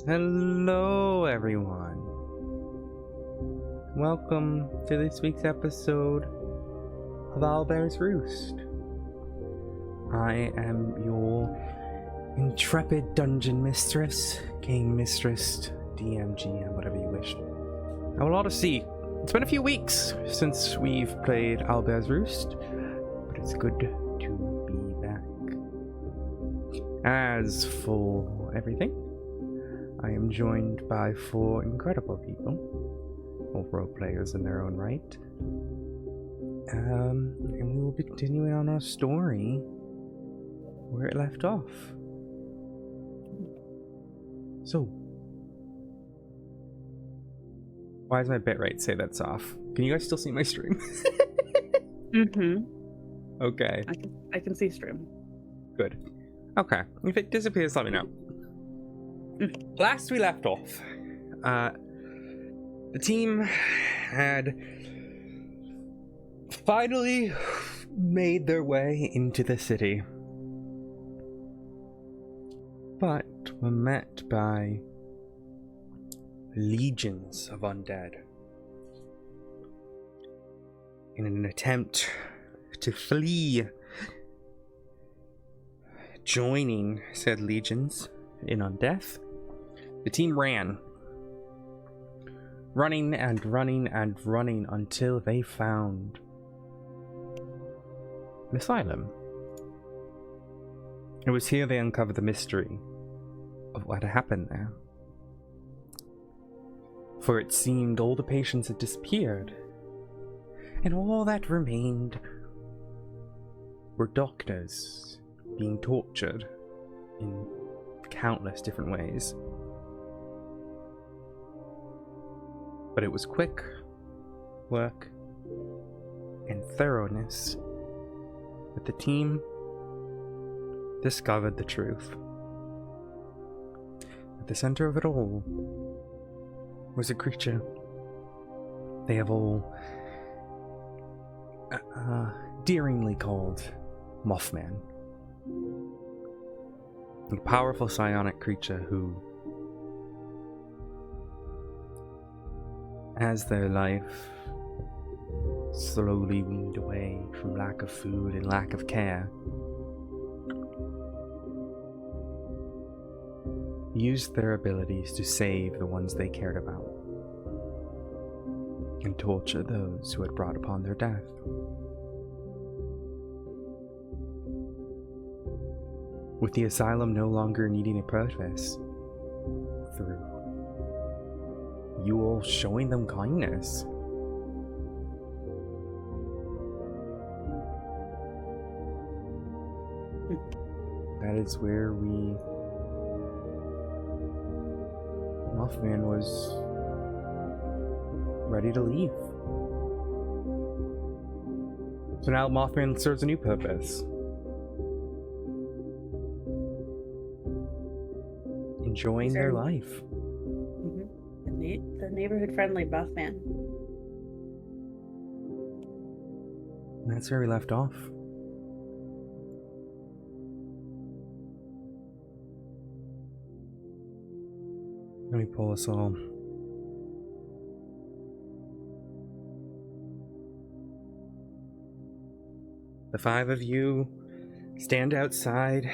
Hello, everyone. Welcome to this week's episode of Owlbear's Roost. I am your intrepid dungeon mistress, game mistress, DM, GM, whatever you wish. I will ought to see. It's been a few weeks since we've played Owlbear's Roost, but it's good to be back. As for everything, I am joined by 4 incredible people, all role players in their own right. And we will be continuing on our story where it left off. So, why does my bitrate say that's off? Can you guys still see my stream? Okay. I can see stream. Good. Okay. If it disappears, let me know. Last we left off, the team had finally made their way into the city, but were met by legions of undead. In an attempt to flee, joining said legions in undeath, the team ran. Running and running and running until they found an asylum. It was here they uncovered the mystery of what had happened there. For it seemed all the patients had disappeared, and all that remained were doctors being tortured in countless different ways. But it was quick work and thoroughness that the team discovered the truth. At the center of it all was a creature they have all daringly called Mothman. A powerful psionic creature who, as their life slowly weaned away from lack of food and lack of care, used their abilities to save the ones they cared about and torture those who had brought upon their death. With the asylum no longer needing a purpose, through you all showing them kindness, that is where Mothman was ready to leave. So now Mothman serves a new purpose. Enjoying their life. The neighborhood-friendly Mothman. And that's where we left off. Let me pull us all. The 5 of you stand outside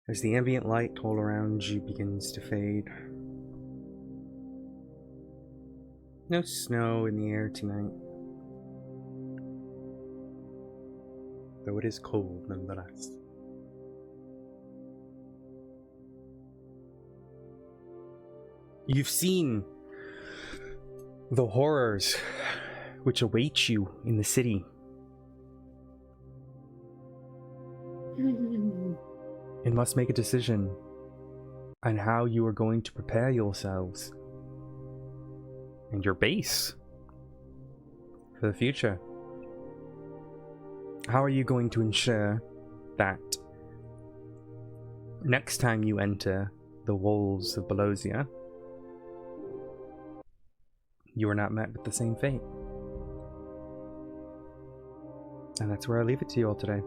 as the ambient light all around you begins to fade. No snow in the air tonight, though it is cold nonetheless. You've seen the horrors which await you in the city. And must make a decision on how you are going to prepare yourselves and your base for the future. How are you going to ensure that next time you enter the walls of Belosia, you are not met with the same fate? And that's where I leave it to you all today.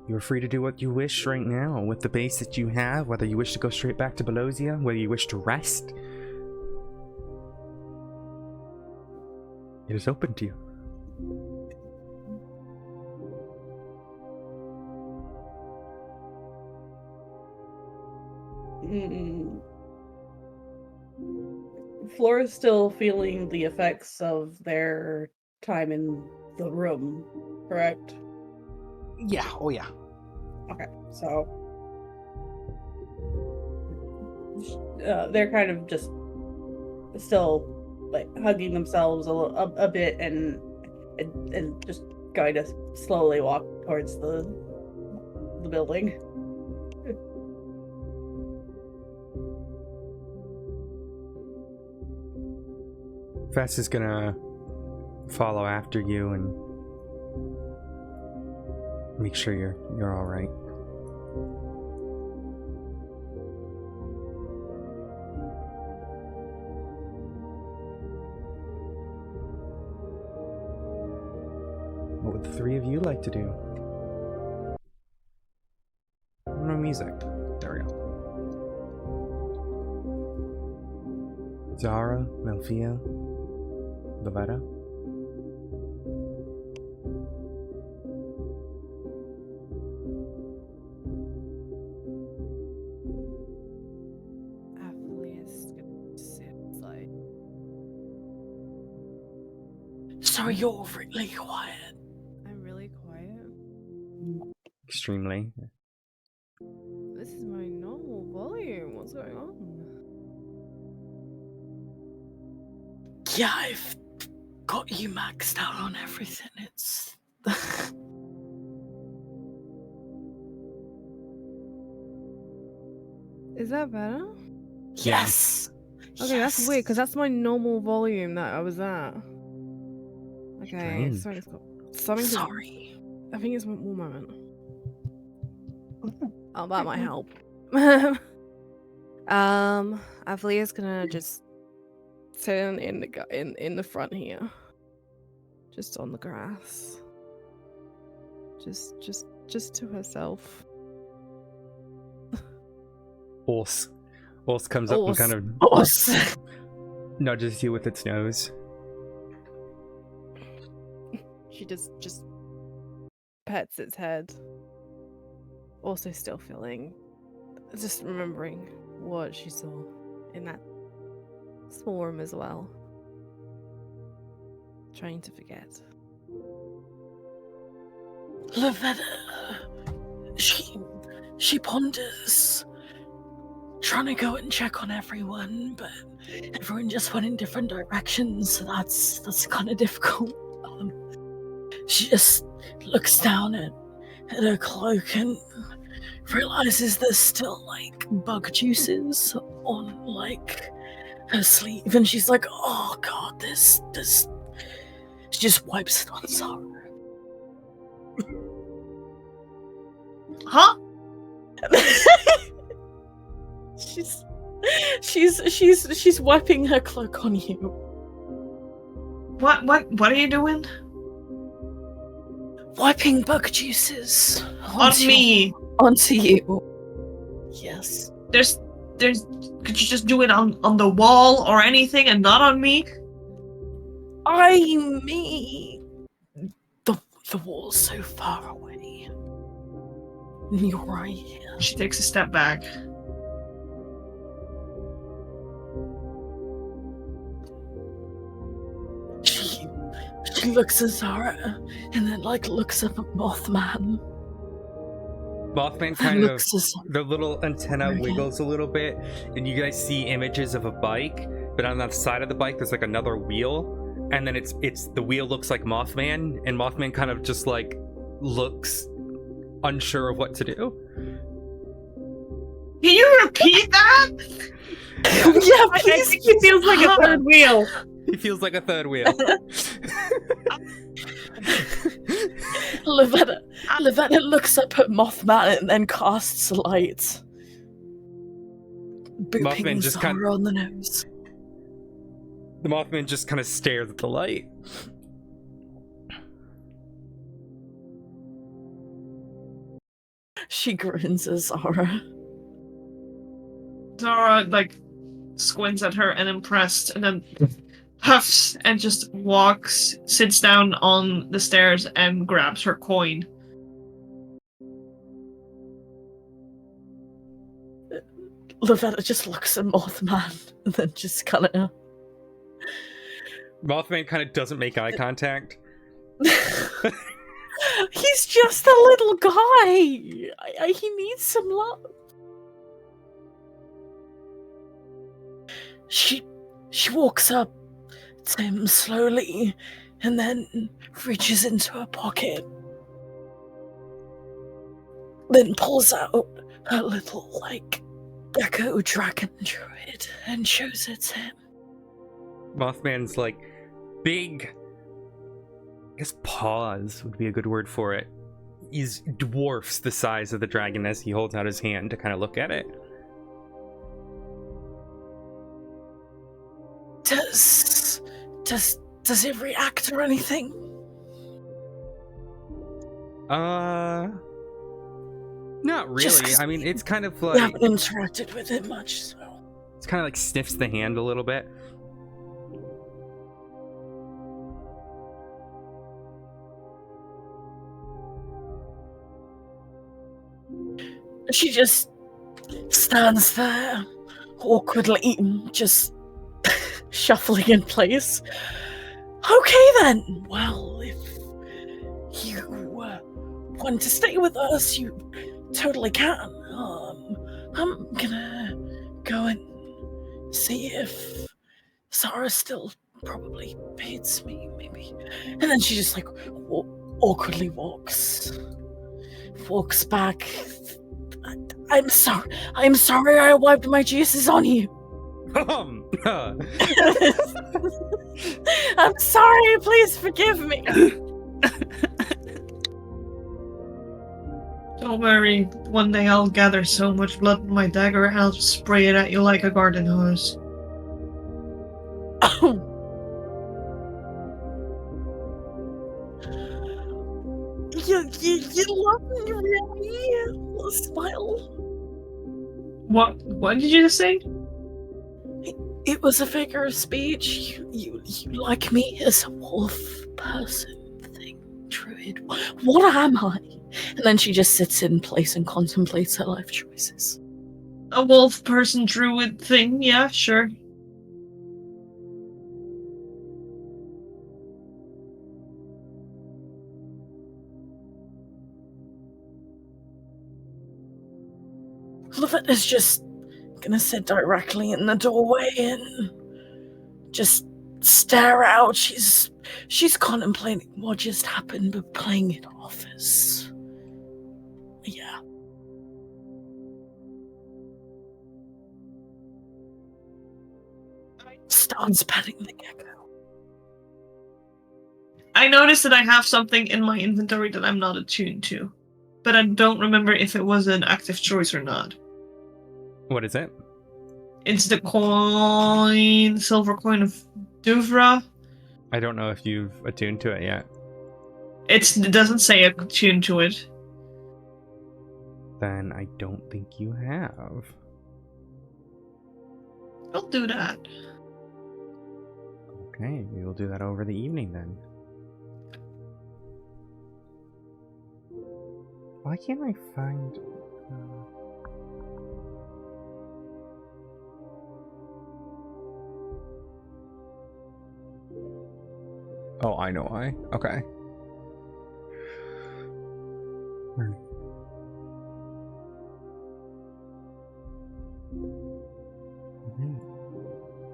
You're free to do what you wish right now with the base that you have, whether you wish to go straight back to Belosia, whether you wish to rest. It is open to you. Flora's still feeling the effects of their time in the room, correct? Yeah, oh yeah. Okay, so they're kind of just still like hugging themselves a bit and just going to slowly walk towards the building. Fess is gonna follow after you and make sure you're all right. What would the three of you like to do? No music. There we go. Zara, Melfia, Lavetta. So you're really quiet. I'm really quiet. Extremely. This is my normal volume. What's going on? Yeah, I've got you maxed out on everything. It's... Is that better? Yes. Okay, that's weird because that's my normal volume that I was at. Okay, Strange. sorry, it's got something. Sorry. I think it's one moment. Oh, that might help. Avlia's gonna just sit in the front here, just on the grass, just to herself. Orse comes up and kind of Horse. nudges you with its nose. She just pets its head. Also still feeling, just remembering what she saw in that small room as well. Trying to forget. Lavetta, she ponders, trying to go and check on everyone, but everyone just went in different directions, so that's kind of difficult. She just looks down at her cloak and realizes there's still like bug juices on like her sleeve, and she's like, "Oh God, this." She just wipes it on Zara. Huh? She's wiping her cloak on you. What are you doing? Wiping bug juices On me. onto you. Yes. There's could you just do it on the wall or anything and not on me? I mean, the wall's so far away. You're right here. She takes a step back. She looks at Zara and then like looks up at Mothman. Mothman kind of, Looks at Zara. the little antenna Right. wiggles a little bit, and you guys see images of a bike but on the side of the bike there's like another wheel, and then it's the wheel looks like Mothman, and Mothman kind of just like looks unsure of what to do. Can you repeat that? Yeah, I think he feels like a third wheel. He feels like a third wheel. Lavetta looks up at Mothman and then casts light. Mothman Booping just Zara on the nose. The Mothman just kind of stares at the light. She grins at Zara. Zara, like, squints at her and impressed, and then huffs and just walks, sits down on the stairs and grabs her coin. Lavetta just looks at Mothman and then just kind of... Mothman kind of doesn't make eye contact. He's just a little guy. He needs some love. She walks up to him slowly and then reaches into her pocket. Then pulls out her little, like, gecko dragon druid and shows it to him. Mothman's like big, I guess paws would be a good word for it. He's dwarfs the size of the dragon as he holds out his hand to kind of look at it. Does it react or anything? Not really. I mean, it's kind of We like, haven't interacted with it much, so... it's kind of like sniffs the hand a little bit. She just stands there, awkwardly, just shuffling in place. Okay then, well, if you want to stay with us, you totally can. I'm gonna go and see if Sarah still probably hates me, maybe. And then she just like awkwardly walks back. I'm sorry I wiped my juices on you. I'm sorry, please forgive me. Don't worry, one day I'll gather so much blood in my dagger and I'll spray it at you like a garden hose. You love me, really? A smile. What did you just say? It was a figure of speech. You like me as a wolf person thing, druid. What am I? And then she just sits in place and contemplates her life choices. A wolf person druid thing, yeah, sure. Lovett is just gonna sit directly in the doorway and just stare out. She's contemplating what just happened, but playing it off as, yeah. Starts petting the gecko. I noticed that I have something in my inventory that I'm not attuned to, but I don't remember if it was an active choice or not. What is it? It's the silver coin of Duvra. I don't know if you've attuned to it yet. It doesn't say attuned to it. Then I don't think you have. I'll do that. Okay, we will do that over the evening then. Why can't I find... Oh, I know why. Okay.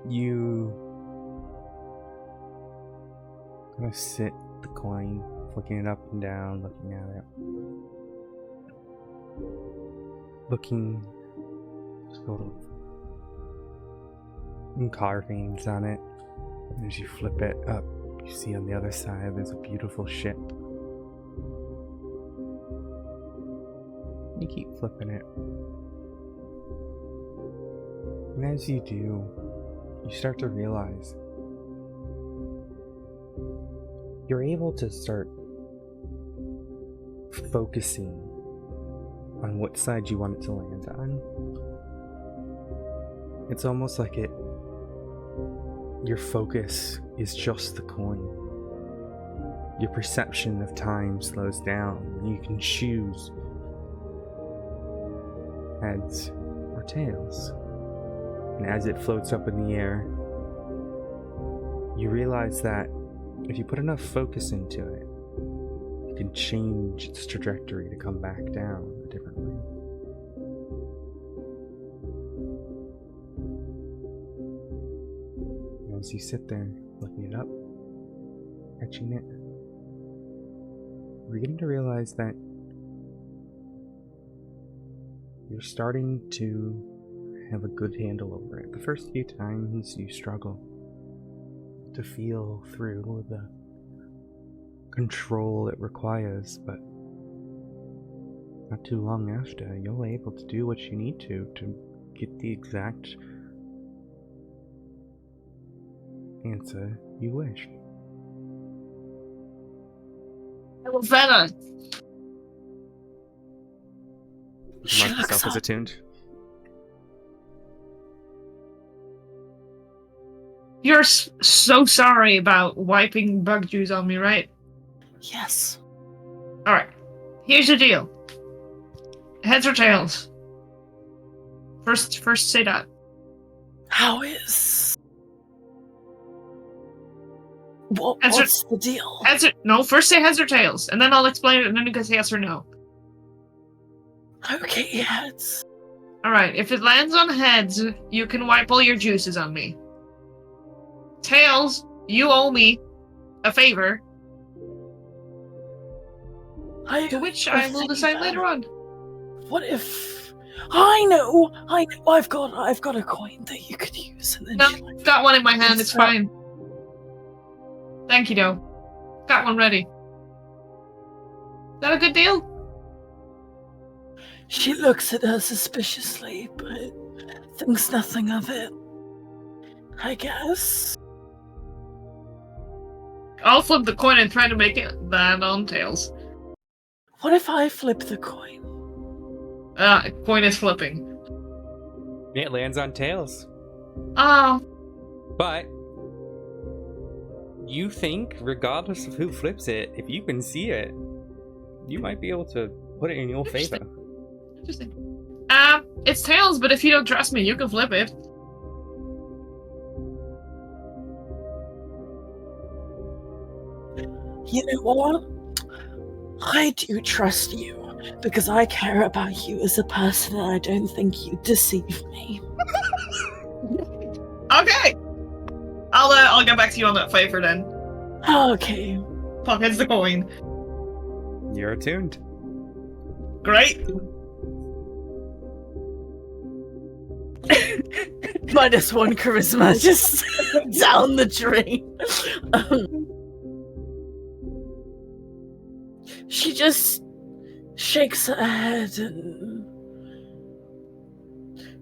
You kind of sit the coin, flicking it up and down, looking at it. Looking sort of carvings on it. And as you flip it up, you see on the other side there's a beautiful ship. You keep flipping it. And as you do, you start to realize you're able to start focusing on what side you want it to land on. It's almost like your focus is just the coin. Your perception of time slows down. You can choose heads or tails. And as it floats up in the air, you realize that if you put enough focus into it, you can change its trajectory to come back down a different way. And as you sit there looking it up, etching it, you're beginning to realize that you're starting to have a good handle over it. The first few times you struggle to feel through the control it requires, but not too long after, you're able to do what you need to get the exact answer you wish. Venom. Mark yourself as attuned. You're so sorry about wiping bug juice on me, right? Yes. Alright. Here's the deal. Heads or tails? First say that. How is... Answer- what's the deal? No, first say heads or tails, and then I'll explain it, and then you can say yes or no. Okay, heads. Alright, if it lands on heads, you can wipe all your juices on me. Tails, you owe me a favor, to which I will decide later on. What if... I know! I've got a coin that you could use, and then No, she, like, got one in my hand, it's It's not- fine. Thank you, though. Got one ready. Is that a good deal? she looks at her suspiciously, but thinks nothing of it. I guess. I'll flip the coin and try to make it land on tails. What if I flip the coin? Coin is flipping. It lands on tails. Oh, But you think, regardless of who flips it, if you can see it, you might be able to put it in your favor. interesting. It's tails, but if you don't trust me, you can flip it. You know what? I do trust you, because I care about you as a person and I don't think you'd deceive me. Okay! I'll get back to you on that favor then. Okay. Pockets the coin. You're attuned. Great. -1 charisma, just down the drain. She just shakes her head and...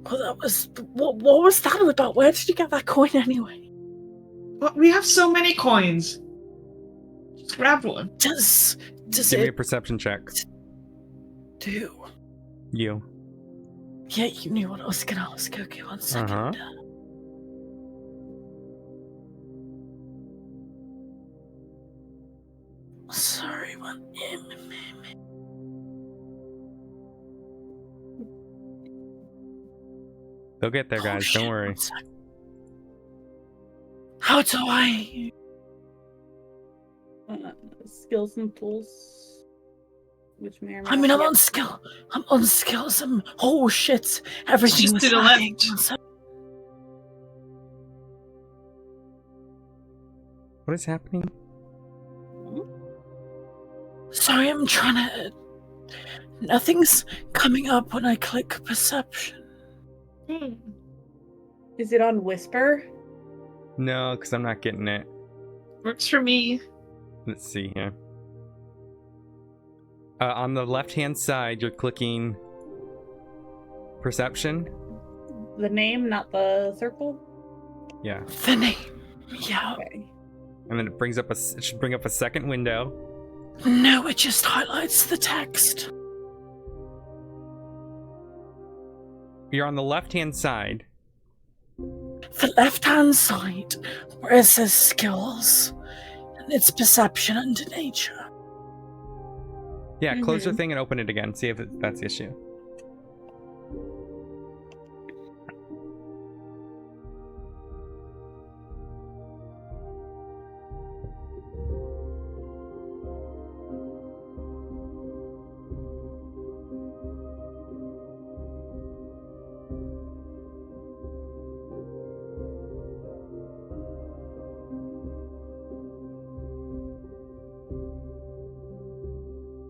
Well, that was... What was that about? Where did you get that coin anyway? But we have so many coins. Just grab one. Does Give me a it perception check. do? You. Yeah, you knew what I was gonna ask. Okay, 1 second. Uh-huh. Sorry, one. They'll get there, guys. shit, Don't worry. 1 sec. How do I... Skills and tools. Which may or may I mean, not I'm be on skill. I'm on skills. Oh shit! Everything Just was to the lagging. left. 1 sec. What is happening? Sorry, I'm trying to. Nothing's coming up when I click perception. Is it on whisper? No, because I'm not getting it. Works for me. Let's see here. On the left-hand side, you're clicking perception. The name, not the circle? Yeah, The name. Yeah. Okay. and then it should bring up a second window. No, it just highlights the text. You're on the left-hand side. The left-hand side, where it says skills, and it's perception under nature. Yeah, close your thing and open it again. See if that's the issue.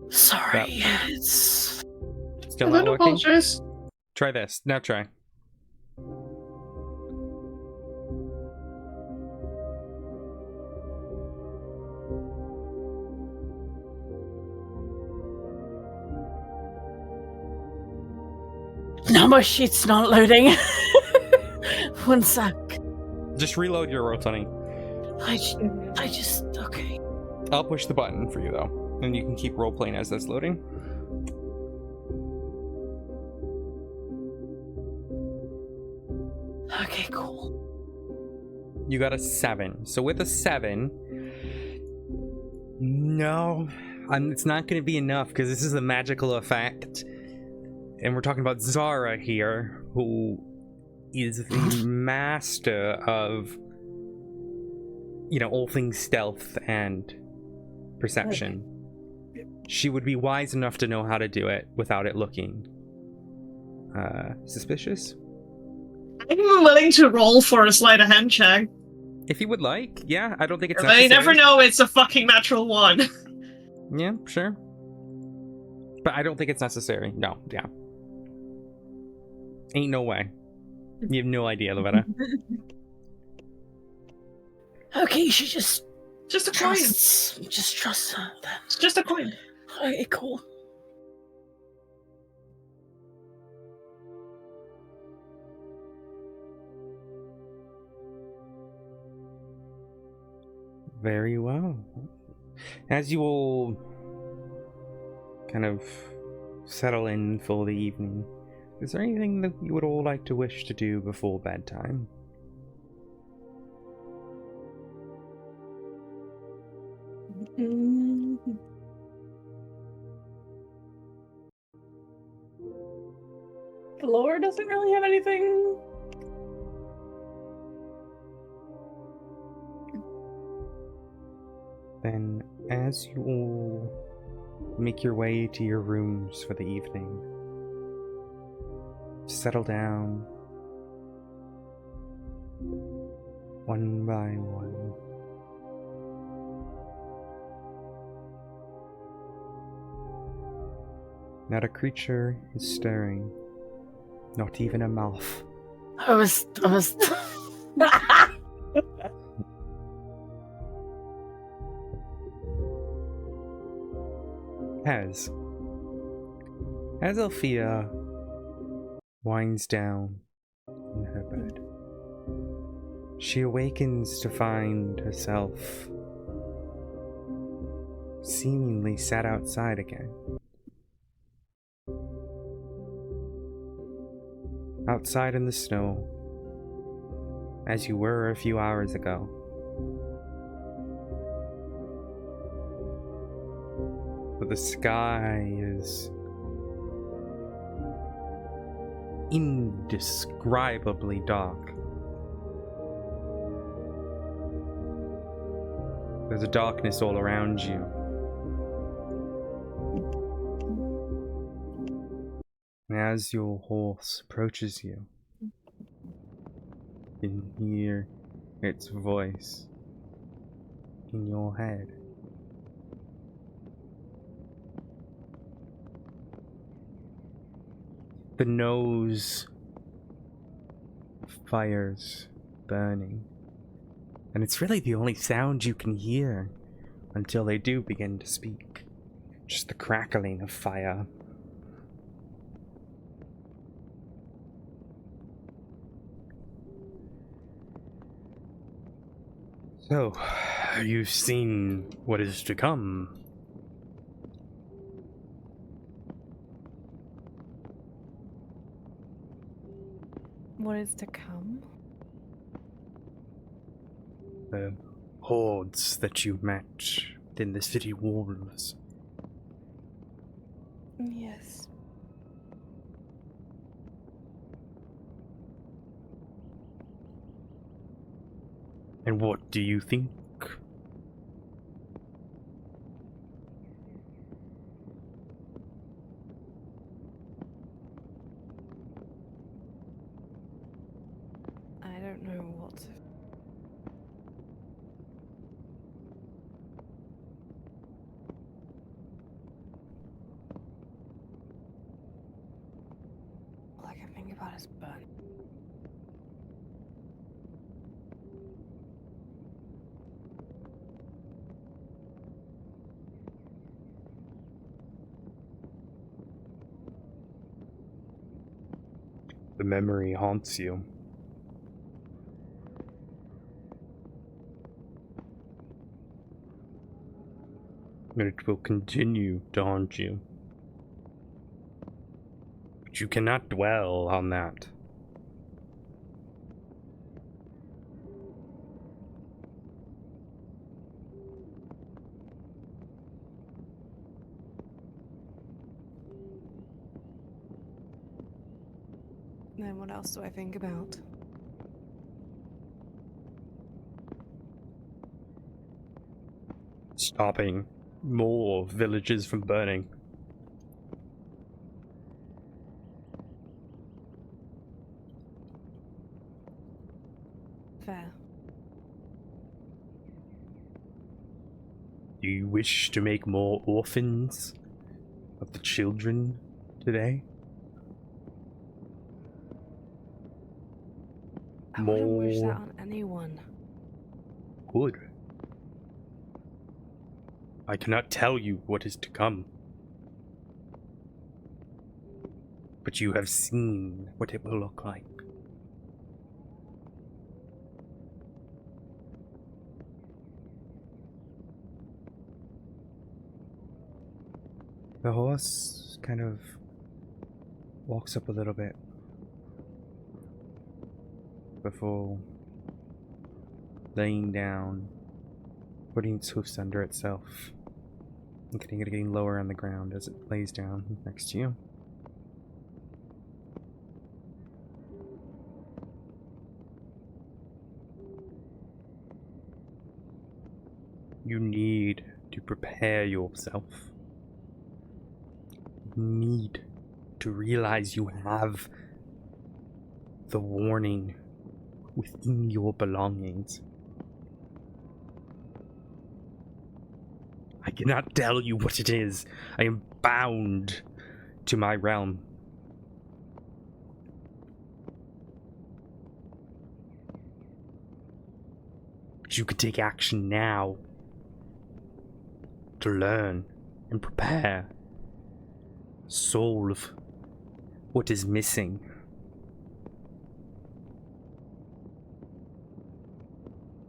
Sorry, it's... Still I not don't working? apologize. Try this. Now try. No, my sheet's not loading. One sec. Just reload your Roll20. I just... Okay. I'll push the button for you, though. And you can keep role-playing as that's loading. Okay, cool. You got a 7. So with a 7... No, it's not going to be enough, because this is a magical effect. And we're talking about Zara here, who is the master of, you know, all things stealth and perception. She would be wise enough to know how to do it without it looking suspicious. I'm willing to roll for a sleight of hand check. If you would like, yeah, I don't think it's I necessary. never know it's a fucking natural one. Yeah, sure. But I don't think it's necessary. No, yeah. Ain't no way. You have no idea, Loretta. Okay, she just Just a coin. just trusts her then. It's just a coin. Okay, cool. Very well. As you all kind of settle in for the evening, is there anything that you would all like to wish to do before bedtime? Laura doesn't really have anything. Then, as you all make your way to your rooms for the evening, settle down one by one. Not a creature is stirring, not even a moth. I was As Althea winds down in her bed, she awakens to find herself seemingly sat outside again. Outside in the snow, as you were a few hours ago. But the sky is indescribably dark. There's a darkness all around you. And as your horse approaches you, you can hear its voice. in your head. The nose fires burning, and it's really the only sound you can hear until they do begin to speak. Just the crackling of fire. So, you've seen what is to come. What is to come? The hordes that you met within the city walls. Yes. And what do you think? I don't know what. All I can think about is burn. The memory haunts you. And it will continue to haunt you. But you cannot dwell on that. Then what else do I think about? Stopping more villages from burning. Fair. Do you wish to make more orphans of the children today? I wouldn't wish that More on anyone. good. I cannot tell you what is to come. But you have seen what it will look like. The horse kind of walks up a little bit before laying down, putting its hoofs under itself, and getting lower on the ground as it lays down next to you. You need to prepare yourself. You need to realize you have the warning within your belongings. I cannot tell you what it is. I am bound to my realm. But you could take action now to learn and prepare. Solve what is missing.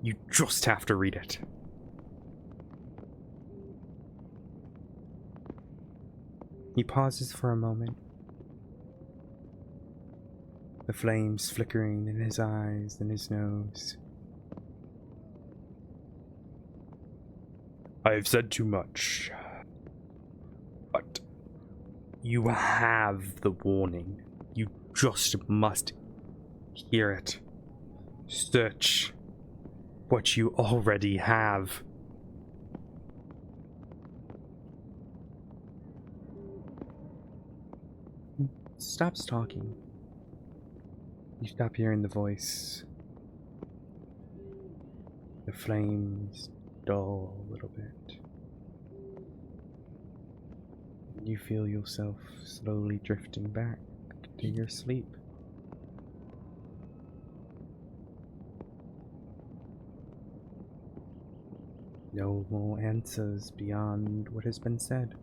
You just have to read it. He pauses for a moment, the flames flickering in his eyes and his nose. I have said too much, but you have the warning. You just must hear it. Search what you already have. Stops talking. You stop hearing the voice. The flames dull a little bit. You feel yourself slowly drifting back to your sleep. No more answers beyond what has been said.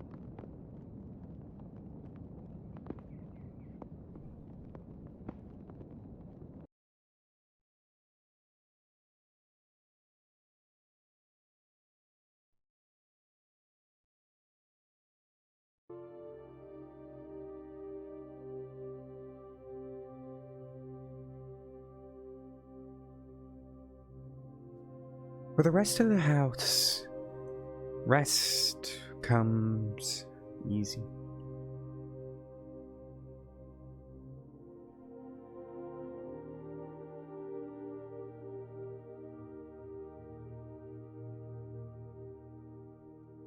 For the rest of the house, rest comes easy.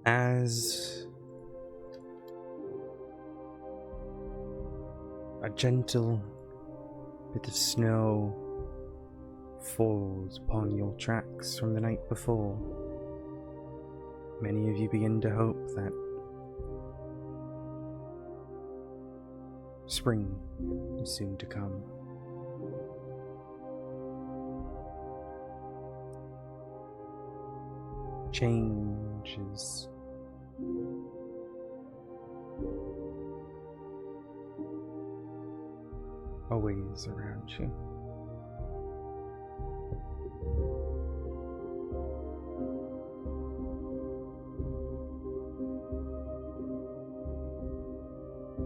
As a gentle bit of snow falls upon your tracks from the night before, many of you begin to hope that spring is soon to come. Change is always around you.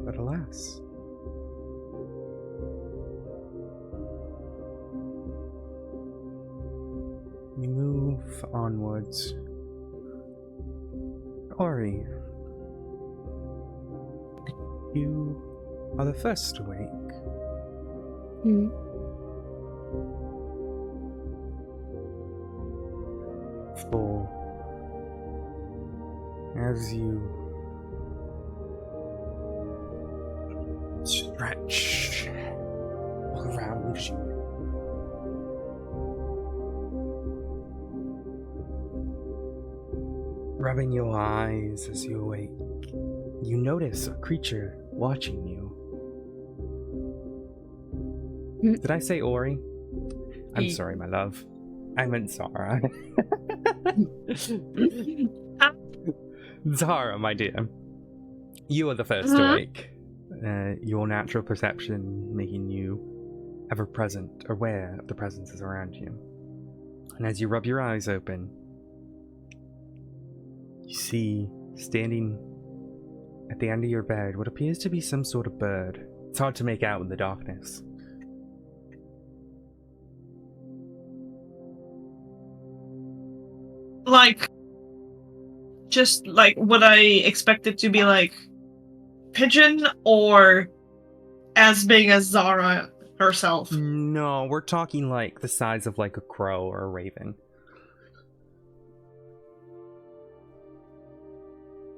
But alas, you move onwards. Ori, you are the first awake. For as you stretch around you, rubbing your eyes as you awake, you notice a creature watching you. Did I say Ori? I'm sorry, my love. I meant Zara. Zara, my dear. You are the first awake. Your natural perception making you ever present, aware of the presences around you. And as you rub your eyes open, you see, standing at the end of your bed, what appears to be some sort of bird. It's hard to make out in the darkness. Like, just like, would I expect it to be like pigeon or as big as Zara herself? No, we're talking like the size of like a crow or a raven.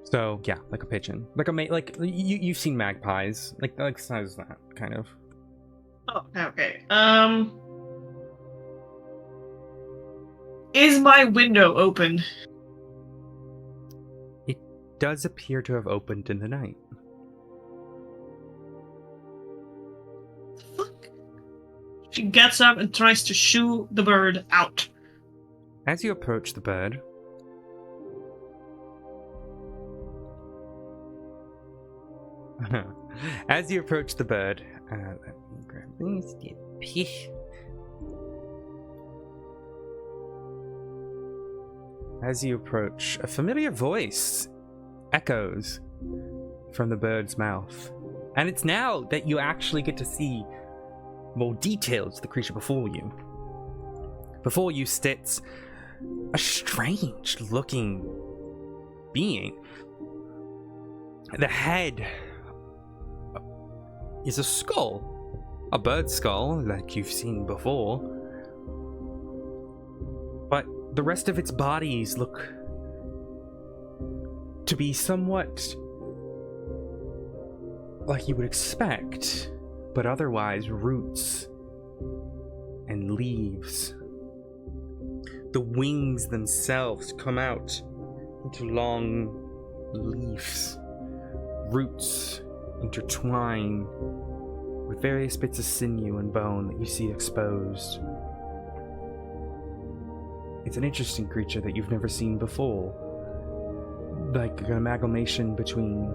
So yeah, like a pigeon, like like you've seen magpies, like size of that kind of. Oh, okay. Is my window open? It does appear to have opened in the night. Fuck. She gets up and tries to shoo the bird out. As you approach the bird, let me grab these. As you approach, a familiar voice echoes from the bird's mouth. And it's now that you actually get to see more details of the creature before you. Before you sits a strange looking being. The head is a skull. A bird skull, like you've seen before. But the rest of its bodies look to be somewhat like you would expect, but otherwise roots and leaves. the wings themselves come out into long leaves. Roots intertwine with various bits of sinew and bone that you see exposed. It's an interesting creature that you've never seen before. Like an amalgamation between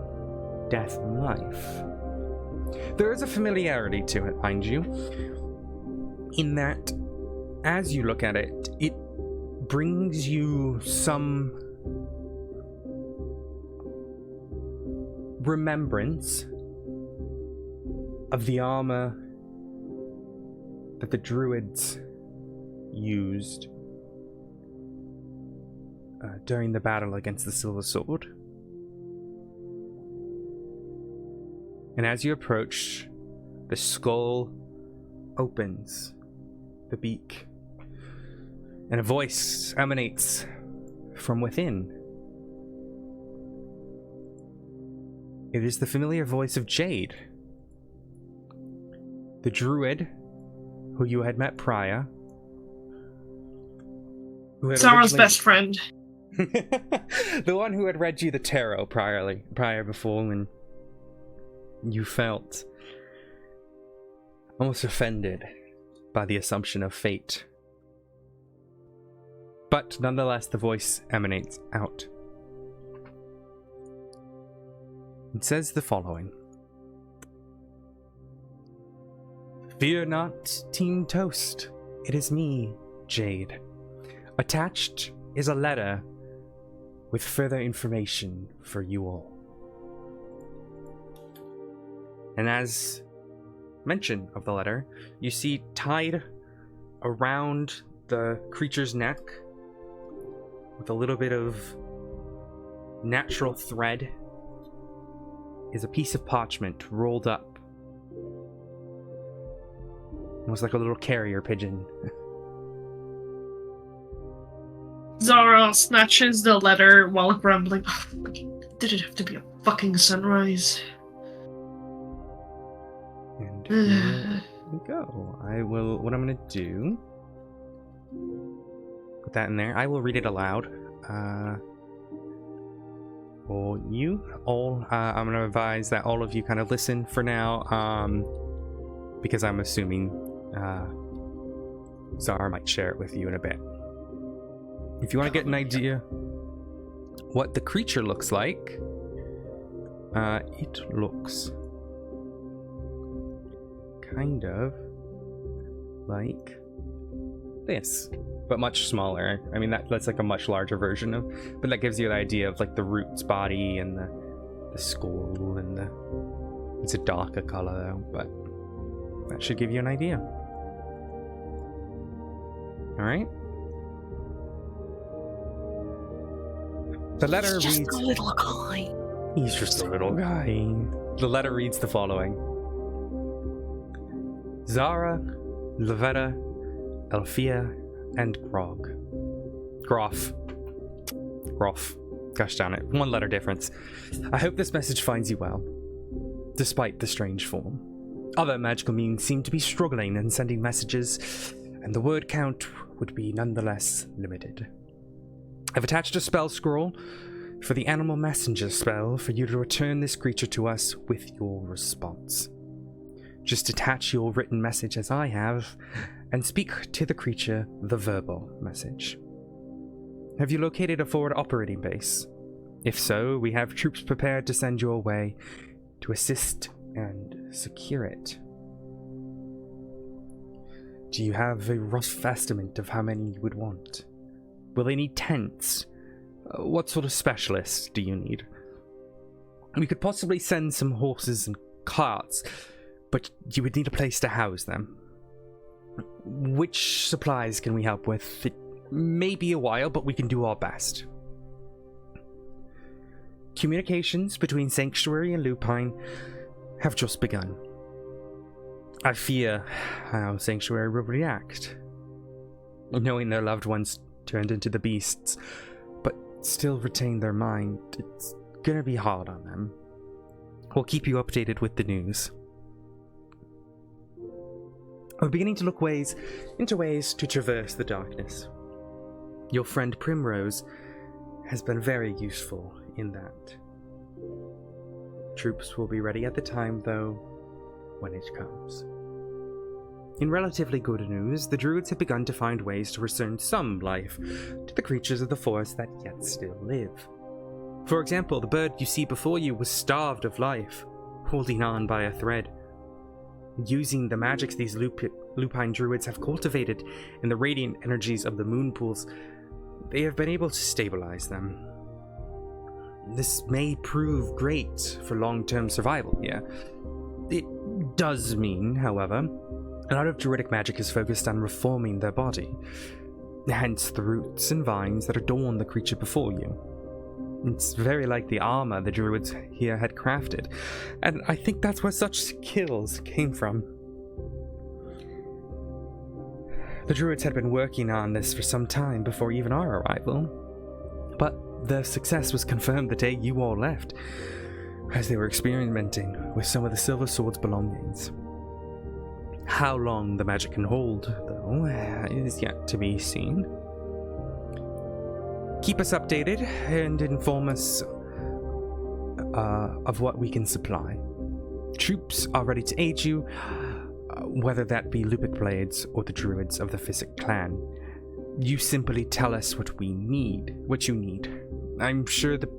death and life. There is a familiarity to it, mind you, in that as you look at it, it brings you some remembrance of the armor that the druids used during the battle against the Silver Sword. And as you approach, the skull opens, the beak, and a voice emanates from within. It is the familiar voice of Jade, the druid who you had met prior. Zara's best friend. The one who had read you the tarot prior before, when you felt almost offended by the assumption of fate. But nonetheless, the voice emanates out. It says the following. Fear not, Team Toast. It is me, Jade. Attached is a letter with further information for you all. And as mention of the letter, you see tied around the creature's neck with a little bit of natural thread is a piece of parchment rolled up. Almost like a little carrier pigeon. Zara snatches the letter while grumbling. Oh, did it have to be a fucking sunrise? And here we go. What I'm gonna do, put that in there. I will read it aloud. For you all, I'm gonna advise that all of you kind of listen for now, because I'm assuming Zara might share it with you in a bit. If you want to get an idea what the creature looks like, it looks kind of like this, but much smaller. I mean, that's like a much larger version of, but that gives you an idea of like the root's body and the skull and it's a darker color though, but that should give you an idea. All right. The letter reads... He's just a little guy. He's just a little guy. The letter reads the following. Zara, Lavetta, Elfia, and Grog. Groff. Gosh darn it. One letter difference. I hope this message finds you well, despite the strange form. Other magical means seem to be struggling in sending messages, and the word count would be nonetheless limited. I've attached a spell scroll for the animal messenger spell for you to return this creature to us with your response. Just attach your written message as I have, and speak to the creature the verbal message. Have you located a forward operating base? If so, we have troops prepared to send your way to assist and secure it. Do you have a rough estimate of how many you would want? Will they need tents? What sort of specialists do you need? We could possibly send some horses and carts, but you would need a place to house them. Which supplies can we help with? It may be a while, but we can do our best. Communications between Sanctuary and Lupine have just begun. I fear how Sanctuary will react, knowing their loved ones turned into the beasts, but still retain their mind. It's gonna be hard on them. We'll keep you updated with the news. We're beginning to look into ways to traverse the darkness. Your friend Primrose has been very useful in that. Troops will be ready at the time, though, when it comes. In relatively good news, the druids have begun to find ways to return some life to the creatures of the forest that yet still live. For example, the bird you see before you was starved of life, holding on by a thread. Using the magics these lupine druids have cultivated and the radiant energies of the moon pools, they have been able to stabilize them. This may prove great for long-term survival here. It does mean, however, a lot of druidic magic is focused on reforming their body, hence the roots and vines that adorn the creature before you. It's very like the armor the druids here had crafted, and I think that's where such skills came from. The druids had been working on this for some time before even our arrival, but their success was confirmed the day you all left, as they were experimenting with some of the Silver Sword's belongings. How long the magic can hold, though, is yet to be seen. Keep us updated and inform us of what we can supply. Troops are ready to aid you, whether that be Lupic Blades or the druids of the Physic clan. You simply tell us what you need. I'm sure that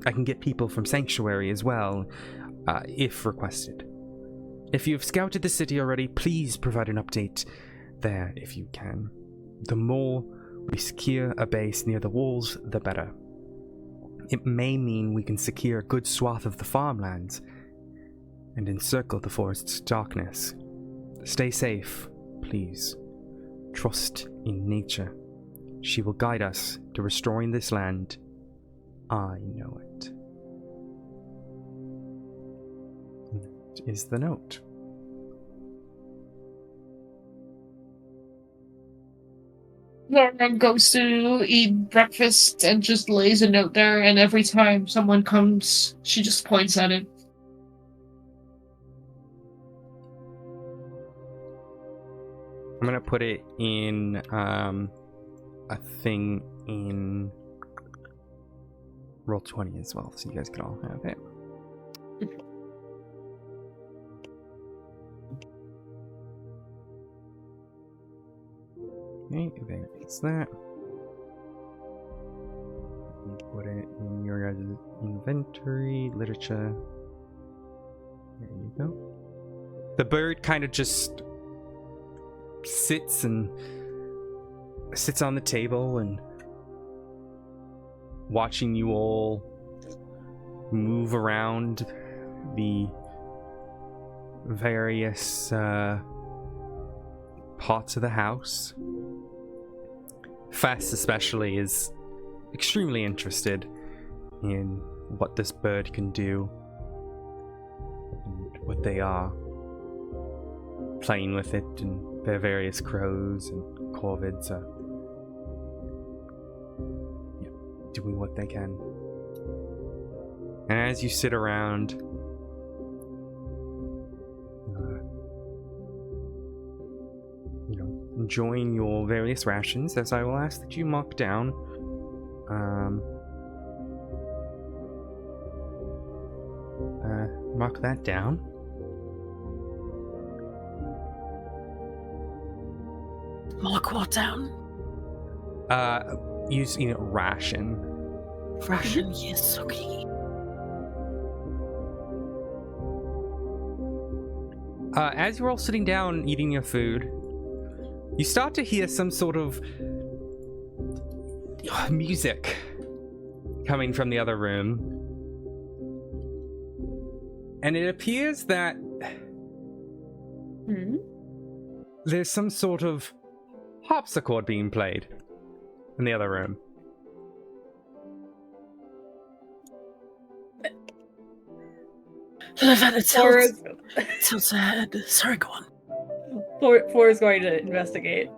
I can get people from Sanctuary as well, if requested. If you've scouted the city already, please provide an update there if you can. The more we secure a base near the walls, the better. It may mean we can secure a good swath of the farmlands and encircle the forest's darkness. Stay safe, please. Trust in nature. She will guide us to restoring this land. I know it. That is the note. Laura goes to eat breakfast and just lays a note there, and every time someone comes, she just points at it. I'm gonna put it in a thing in Roll20 as well, so you guys can all have it. Okay, there is that. Put it in your guys' inventory, literature. There you go. The bird kind of just sits on the table and watching you all move around the various parts of the house. Fess especially is extremely interested in what this bird can do and what they are, playing with it, and their various crows and corvids are doing what they can. And as you sit around, enjoying your various rations, as I will ask that you mark down mark that down. Mark what down? Using ration. Ration, yes, okay. As you're all sitting down eating your food, you start to hear some sort of music coming from the other room. And it appears that there's some sort of harpsichord being played in the other room. Tilts ahead. Sorry, go on. Floor is going to investigate.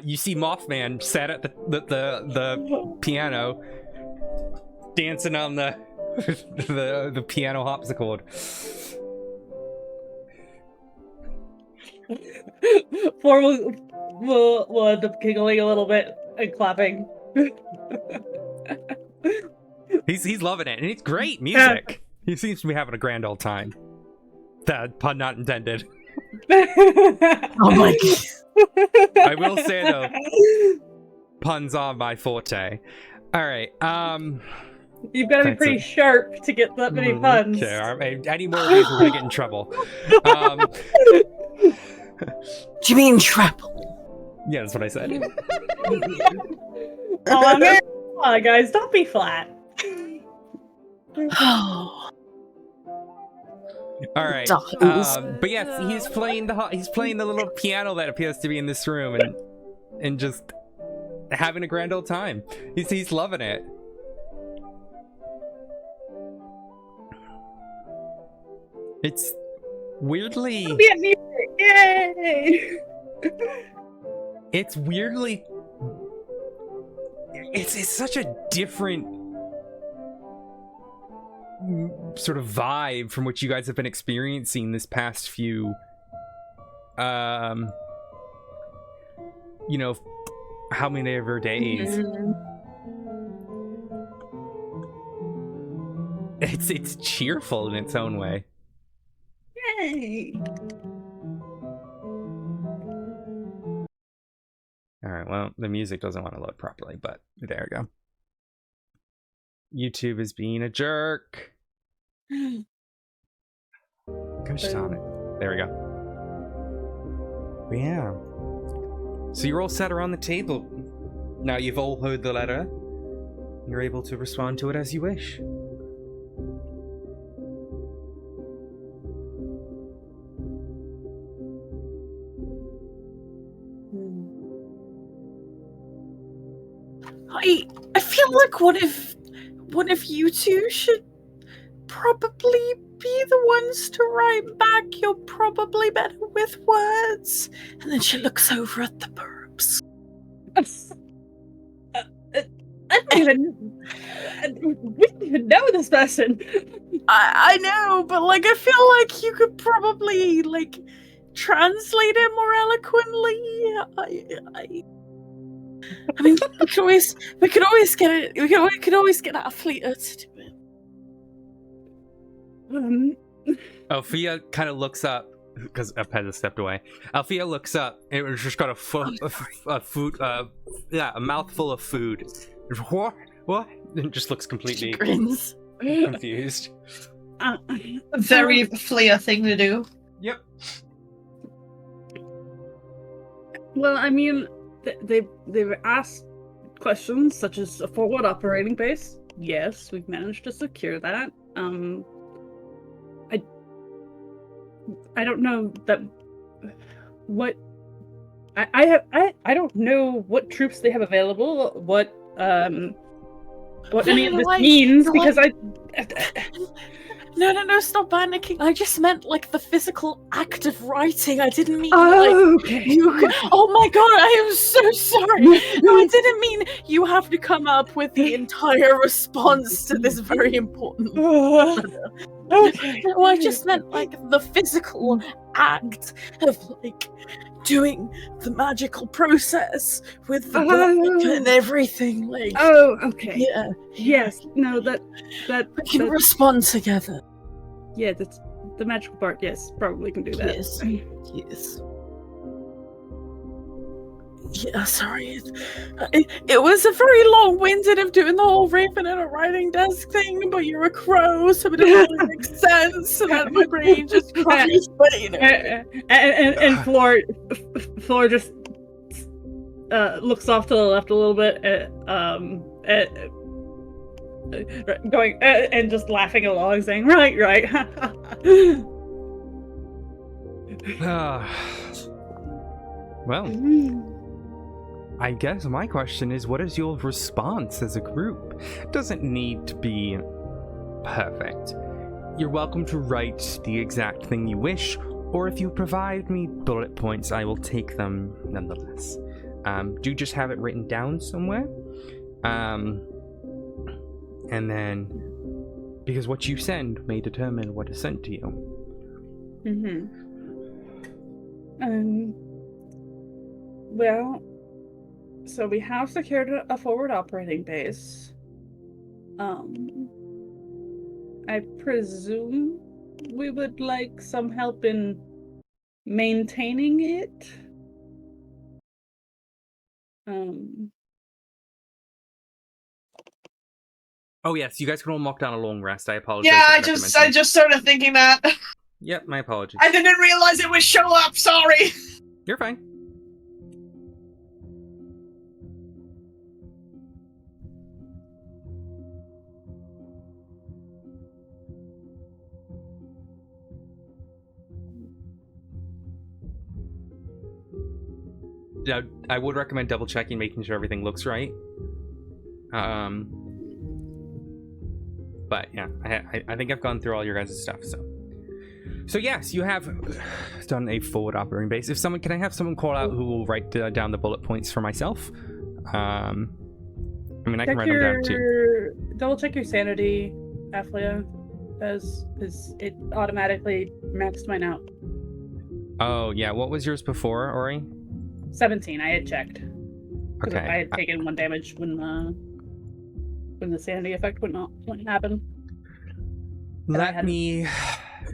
You see Mothman sat at the piano, dancing on the the piano harpsichord. Floor will we'll end up giggling a little bit and clapping. He's loving it, and it's great music. He seems to be having a grand old time. That pun not intended. Oh my god. I will say though, puns are my forte. All right. You've got to be That's pretty it. sharp to get that many puns. Okay, any more of these, we're gonna get in trouble. Do you mean treble? Yeah, that's what I said. Oh man, come on, guys, don't be flat. Oh. All right. Dials. But yes, he's playing the little piano that appears to be in this room, and just having a grand old time. He's loving it. It's weirdly. Ambient music, yay! It's weirdly. It's such a different sort of vibe from what you guys have been experiencing this past few how many ever days. It's cheerful in its own way. Yay! All right, well, the music doesn't want to load properly, but there we go. YouTube is being a jerk. Gosh darn it. There we go. But yeah. So you're all sat around the table. Now you've all heard the letter. You're able to respond to it as you wish. I feel like one of you two should probably be the ones to write back. You're probably better with words. And then she looks over at the burbs. I don't even. We don't even know this person. I know, but like I feel like you could probably like translate it more eloquently. I mean, we could always get it. We could always get Athleta to do it. Althea kind of looks up because Pez has stepped away. Althea looks up and it's just got a mouthful of food. What? And just looks completely She grins. confused. A very Flea thing to do. Yep. Well, I mean, they've asked questions such as a forward operating base. Yes, we've managed to secure that. I don't know that what I don't know what troops they have available. What any of this means because No, stop panicking. I just meant like the physical act of writing. I didn't mean okay. Oh my god, I am so sorry. No, I didn't mean you have to come up with the entire response to this very important Okay. No, I just meant like the physical act of like doing the magical process with the book and everything. Like okay. yeah. Yes. No, that We can respond together. yeah, that's the magical part. Yes, probably can do that. Yes. Yeah, sorry. It was a very long-winded of doing the whole raping at a writing desk thing, but you're a crow, so it doesn't really make sense, and then my brain just cries, but you know. And Floor just looks off to the left a little bit, going and just laughing along, saying, "Right." Well, I guess my question is, what is your response as a group? It doesn't need to be perfect. You're welcome to write the exact thing you wish, or if you provide me bullet points, I will take them nonetheless. Do just have it written down somewhere. And then, because what you send may determine what is sent to you. Well, so we have secured a forward operating base. I presume we would like some help in maintaining it. Oh yes, you guys can all mark down a long rest. I apologize. Yeah, I I forgot to just mention. started thinking that. Yep, my apologies. I didn't realize it would show up. Sorry. You're fine. Yeah, I would recommend double checking, making sure everything looks right. But yeah, I think I've gone through all your guys' stuff. So yes, you have done a forward operating base. If someone, can I have someone call out who will write down the bullet points for myself? I mean, I can write them down too. Double check your sanity, Aphlia, because it automatically maxed mine out. Oh yeah, what was yours before, Ori? 17. I had checked. Okay. I had taken 1 damage when the sanity effect wouldn't happen. Let me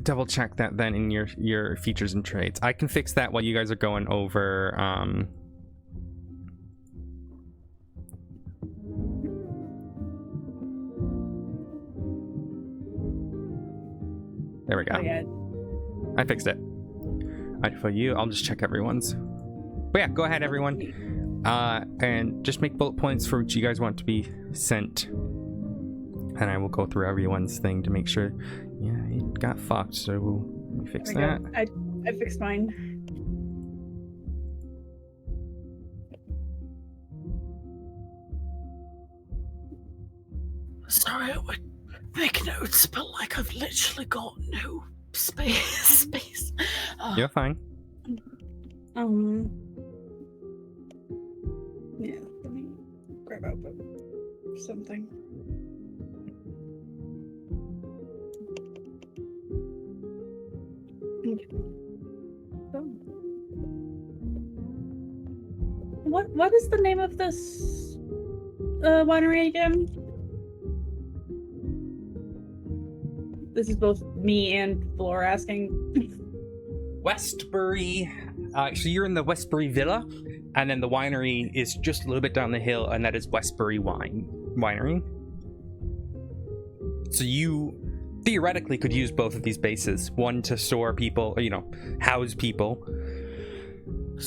double check that then in your features and traits. I can fix that while you guys are going over. There we go. Oh, yeah. I fixed it. For you, I'll just check everyone's. But yeah, go ahead, everyone. And just make bullet points for which you guys want to be sent. And I will go through everyone's thing to make sure. Yeah, it got fucked, so we'll fix that. I fixed mine. Sorry, I would make notes, but like I've literally got no space. You're fine. Yeah, let me grab out something. What is the name of this winery again? This is both me and Flora asking. Westbury. So you're in the Westbury Villa, and then the winery is just a little bit down the hill, and that is Westbury Winery. So you theoretically could use both of these bases, one to store people, house people,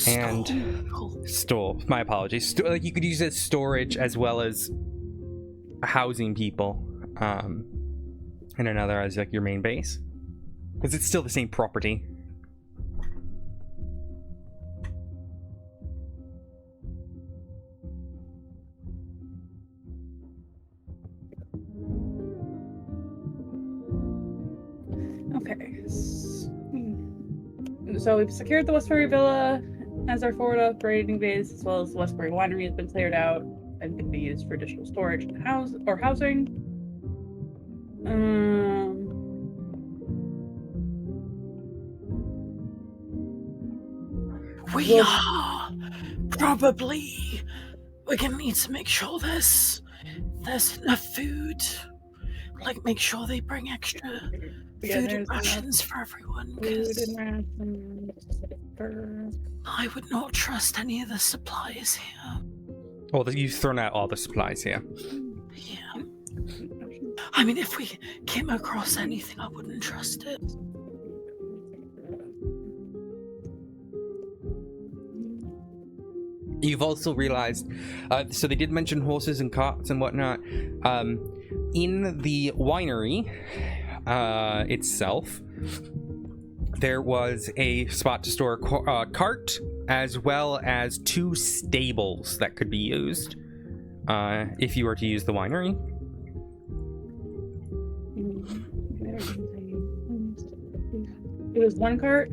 and store. My apologies. Like you could use it as storage as well as housing people, and another as like your main base, because it's still the same property. Okay. So we've secured the Westbury Villa as our forward operating base, as well as the Westbury Winery has been cleared out and can be used for additional storage and housing. We're gonna need to make sure there's enough food. Like, make sure they bring extra food and rations for everyone. Food and rations. I would not trust any of the supplies here. Well, you've thrown out all the supplies here. Yeah. I mean, if we came across anything, I wouldn't trust it. You've also realized, so they did mention horses and carts and whatnot. In the winery itself, there was a spot to store a cart, as well as 2 stables that could be used if you were to use the winery. It was 1 cart?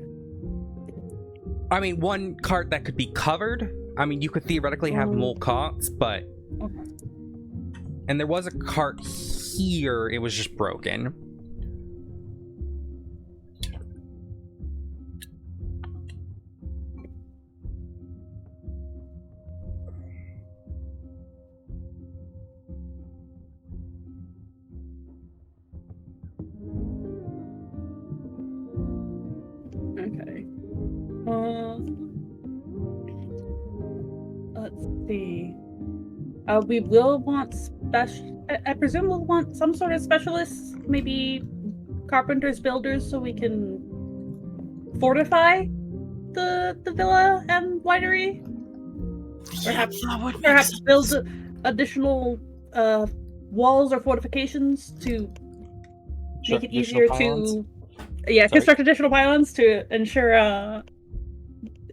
I mean, 1 cart that could be covered. I mean, you could theoretically have more carts, but... Okay. And there was a cart here, it was just broken. We will want special. I presume we'll want some sort of specialists, maybe carpenters, builders, so we can fortify the villa and winery. Perhaps, that would make perhaps sense. build additional walls or fortifications to make it easier to construct additional pylons to ensure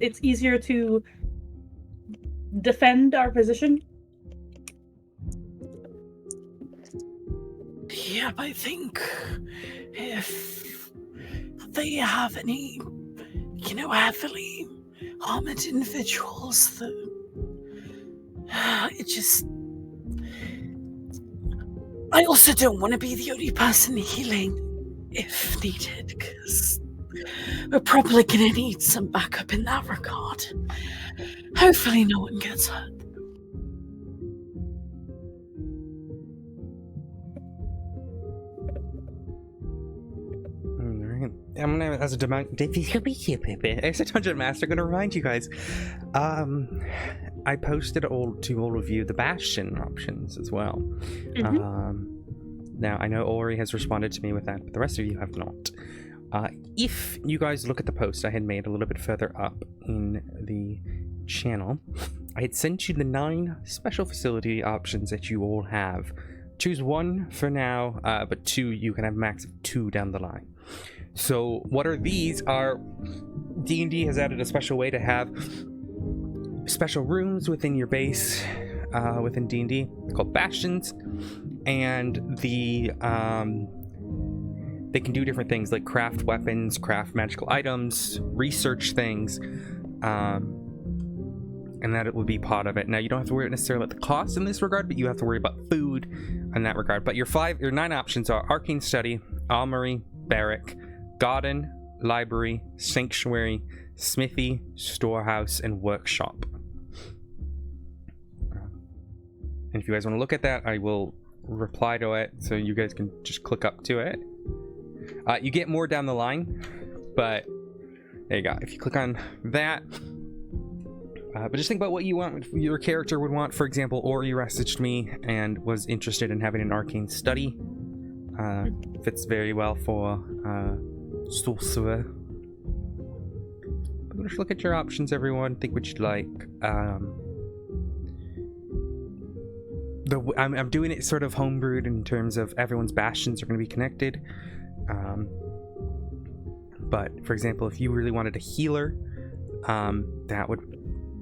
it's easier to defend our position. Yeah, I think if they have any, heavily armored individuals, that it just. I also don't want to be the only person healing if needed, because we're probably going to need some backup in that regard. Hopefully no one gets hurt. I'm gonna, as a dungeon master, gonna remind you guys. I posted all of you the Bastion options as well. Now I know Ori has responded to me with that, but the rest of you have not. If you guys look at the post I had made a little bit further up in the channel, I had sent you the 9 special facility options that you all have. Choose 1 for now, but 2 you can have max of 2 down the line. So what are these? D&D has added a special way to have special rooms within your base, within D&D, called Bastions, and they can do different things like craft weapons, craft magical items, research things, and that it would be part of it. Now you don't have to worry necessarily about the cost in this regard, but you have to worry about food in that regard. But your 9 options are Arcane Study, Armory, Barrack, Garden, Library, Sanctuary, Smithy, Storehouse, and Workshop. And if you guys want to look at that, I will reply to it so you guys can just click up to it. You get more down the line, but there you go. If you click on that, but just think about what you want, your character would want. For example, Ori messaged me and was interested in having an arcane study. Fits very well for sorcerer. But just look at your options, everyone. Think what you'd like. I'm doing it sort of homebrewed in terms of everyone's bastions are going to be connected. But for example, if you really wanted a healer, that would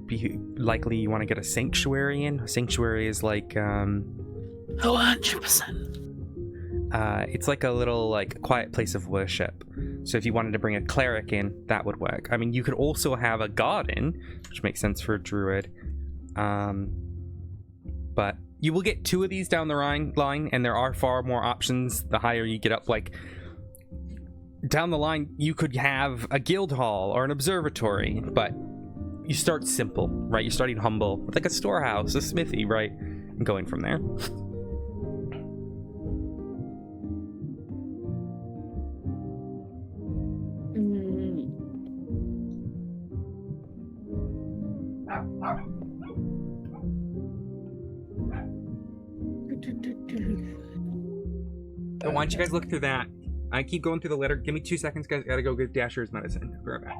be likely you want to get a sanctuary in. A sanctuary is like 100%. It's like a little quiet place of worship. So if you wanted to bring a cleric in, that would work. I mean, you could also have a garden, which makes sense for a druid. But you will get 2 of these down the line, and there are far more options the higher you get up. Like down the line, you could have a guild hall or an observatory, but you start simple, right? You're starting humble with like a storehouse, a smithy, right? And going from there. So why don't you guys look through that? I keep going through the letter. Give me 2 seconds, guys. I gotta go get Dasher's medicine. Be right back.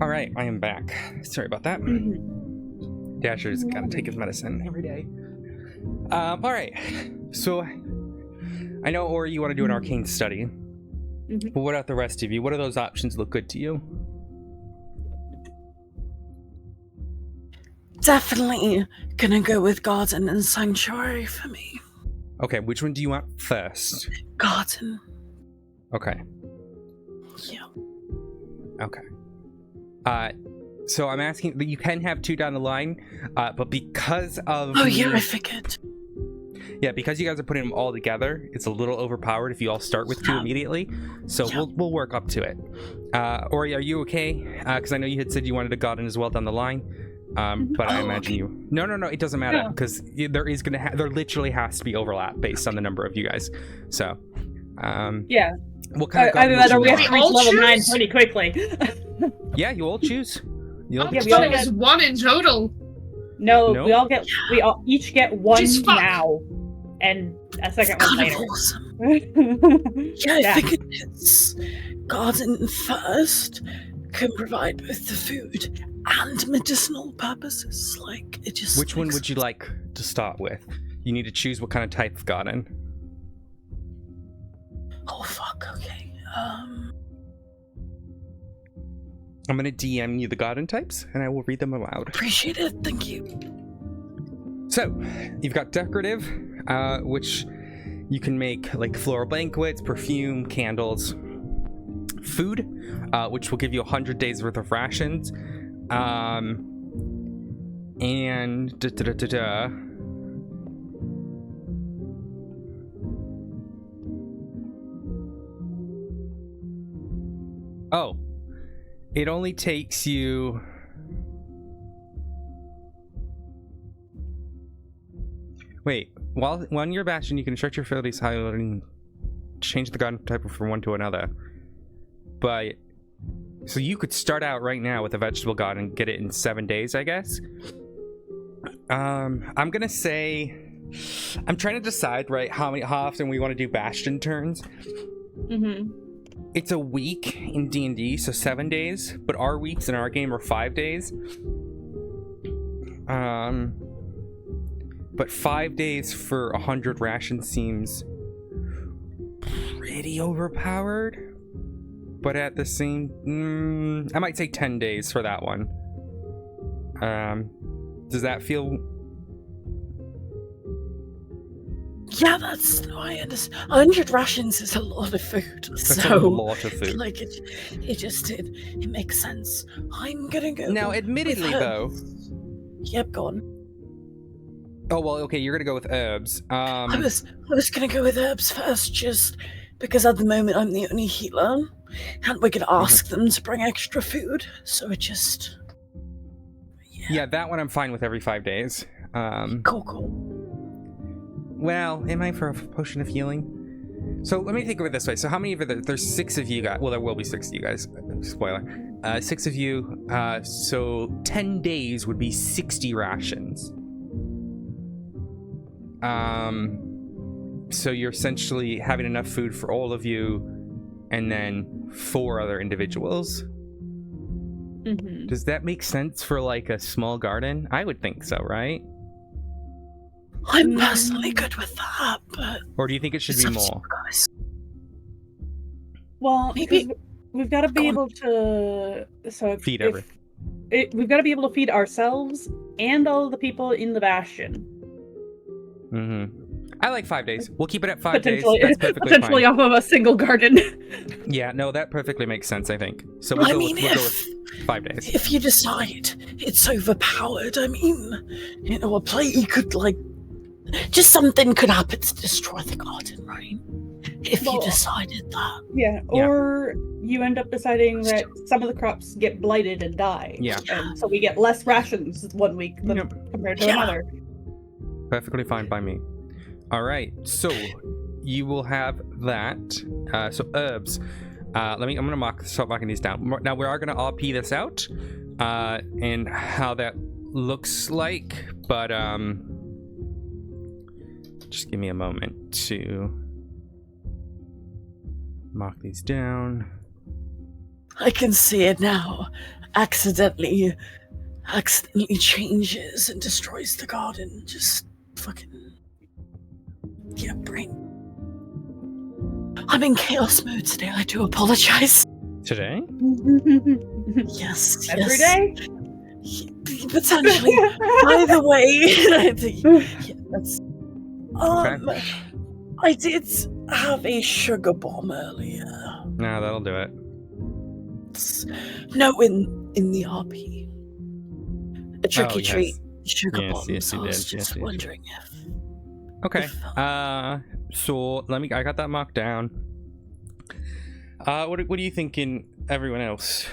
All right, I am back. Sorry about that. Mhm. Dasher's gotta take his medicine every day. All right. So, I know, Ori, you want to do an arcane study. Mhm. But what about the rest of you? What do those options look good to you? Definitely gonna go with garden and sanctuary for me. Okay, which one do you want first? Garden. Okay. Yeah. Okay. So I'm asking that you can have two down the line, but because of Oh yeah, I figured. Yeah, because you guys are putting them all together, it's a little overpowered if you all start with two immediately. So we'll work up to it. Ori, are you okay? Because I know you had said you wanted a garden as well down the line. But I imagine you. No, it doesn't matter because there is there literally has to be overlap based on the number of you guys. So, Yeah. what kind of garden Either that or would we you have to want? reach level 9 choose? pretty quickly. Yeah, you all choose. You all I get we to all thought it choose. was one in total. No, No? we all each get one Just fuck. now. And a second It's one kind of later. awesome. Yeah, I figured it's garden first can provide both the food and medicinal purposes. Like it just. Which one would you like to start with? You need to choose what kind of type of garden. Oh fuck. Okay. I'm gonna DM you the garden types, and I will read them aloud. Appreciate it. Thank you. So, you've got decorative, which you can make like floral banquets, perfume, candles. Food, which will give you 100 days worth of rations. And oh, it only takes you. Wait, while on your bastion, you can stretch your abilities highlighting, change the garden type from one to another. But so you could start out right now with a vegetable garden and get it in 7 days, I guess. I'm gonna say I'm trying to decide how often we want to do bastion turns. Mm-hmm. It's a week in D&D, so 7 days, but our weeks in our game are 5 days. But 5 days for 100 rations seems pretty overpowered. But at the same, I might say 10 days for that one. Does that feel? Yeah, that's. I understand. 100 rations is a lot of food. That's So a lot of food. like it makes sense. I'm gonna go. Now, with admittedly, though. herbs. Yep, go on. Oh well, okay. You're gonna go with herbs. I was gonna go with herbs first, just because at the moment I'm the only healer, and we could ask them to bring extra food. So it just. Yeah, that one I'm fine with every 5 days. Cool. Well, am I for a potion of healing? So let me think of it this way. So how many of it? There's 6 of you guys. Well, there will be 6 of you guys. Spoiler. 6 of you. So 10 days would be 60 rations. So you're essentially having enough food for all of you, and then 4 other individuals. Mm-hmm. Does that make sense for like a small garden? I would think so, right? I'm personally good with that, but Or do you think it should it's be up to more? you guys. Well, Maybe- because we've got to be Go on. able to. So Feed if, we've got to be able to feed ourselves and all of the people in the bastion. Mm-hmm. I like 5 days. We'll keep it at 5 days. Potentially, That's perfectly potentially fine. off of a single garden. Yeah, no, that perfectly makes sense, I think. So we'll, I go, mean, we'll go with 5 days. if you decide it's overpowered, I mean, a plague could just something could happen to destroy the garden, right? If you Well, decided that. Yeah, Yeah. or you end up deciding that some of the crops get blighted and die. Yeah. And so we get less rations 1 week than Yep. compared to Yeah. another. Perfectly fine by me. All right, so you will have that. So herbs. I'm gonna start marking these down. Now we are gonna RP this out, and how that looks like. But just give me a moment to mark these down. I can see it now. accidentally changes and destroys the garden. Just fucking brain. I'm in chaos mode today. I do apologize. Today? Yes. Every day? Potentially. By the way, that's. I did have a sugar bomb earlier. No, that'll do it. No, in the RP. A trick or treat sugar bomb. Yes, So you I was did. just wondering if. Okay. So let me. I got that marked down. What are you thinking, everyone else?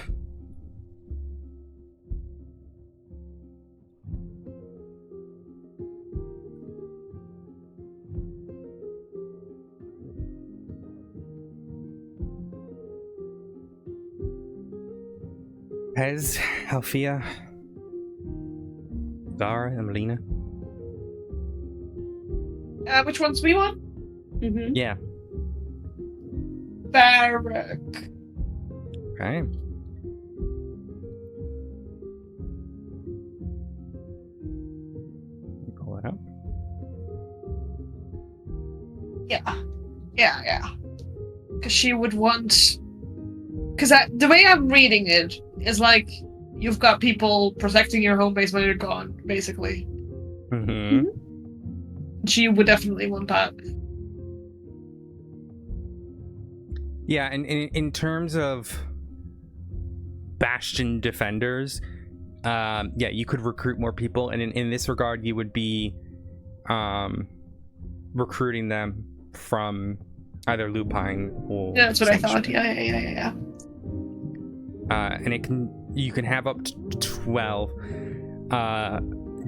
Pez, Alfia, Zara, and Melina. Which ones we want? Mm-hmm. Yeah. Barak. Okay. Pull it up. Yeah. Because she would want. Because the way I'm reading it is like you've got people protecting your home base when you're gone, basically. Mm-hmm. She would definitely want that. Yeah, and in terms of Bastion defenders, you could recruit more people, and in this regard, you would be recruiting them from either Lupine or. Yeah, that's what Sunshine. I thought. Yeah. And you can have up to 12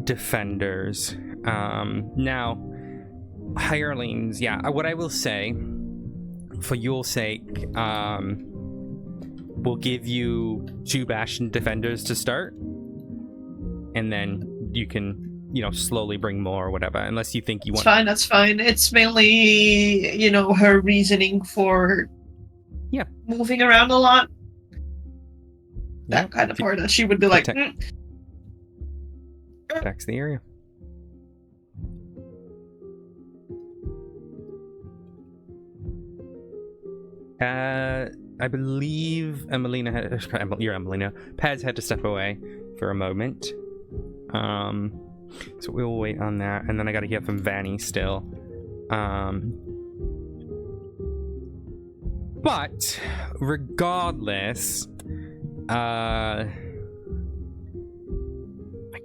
defenders. Now, hirelings, what I will say, for your sake, we'll give you 2 Bastion defenders to start, and then you can, slowly bring more or whatever, unless you think you want. That's fine. It's mainly, her reasoning for moving around a lot. That kind of part that she would be like, Protects the area. I believe Emelina you're Emelina. Paz had to step away for a moment. So we'll wait on that, and then I gotta hear from Vanny still. But regardless, I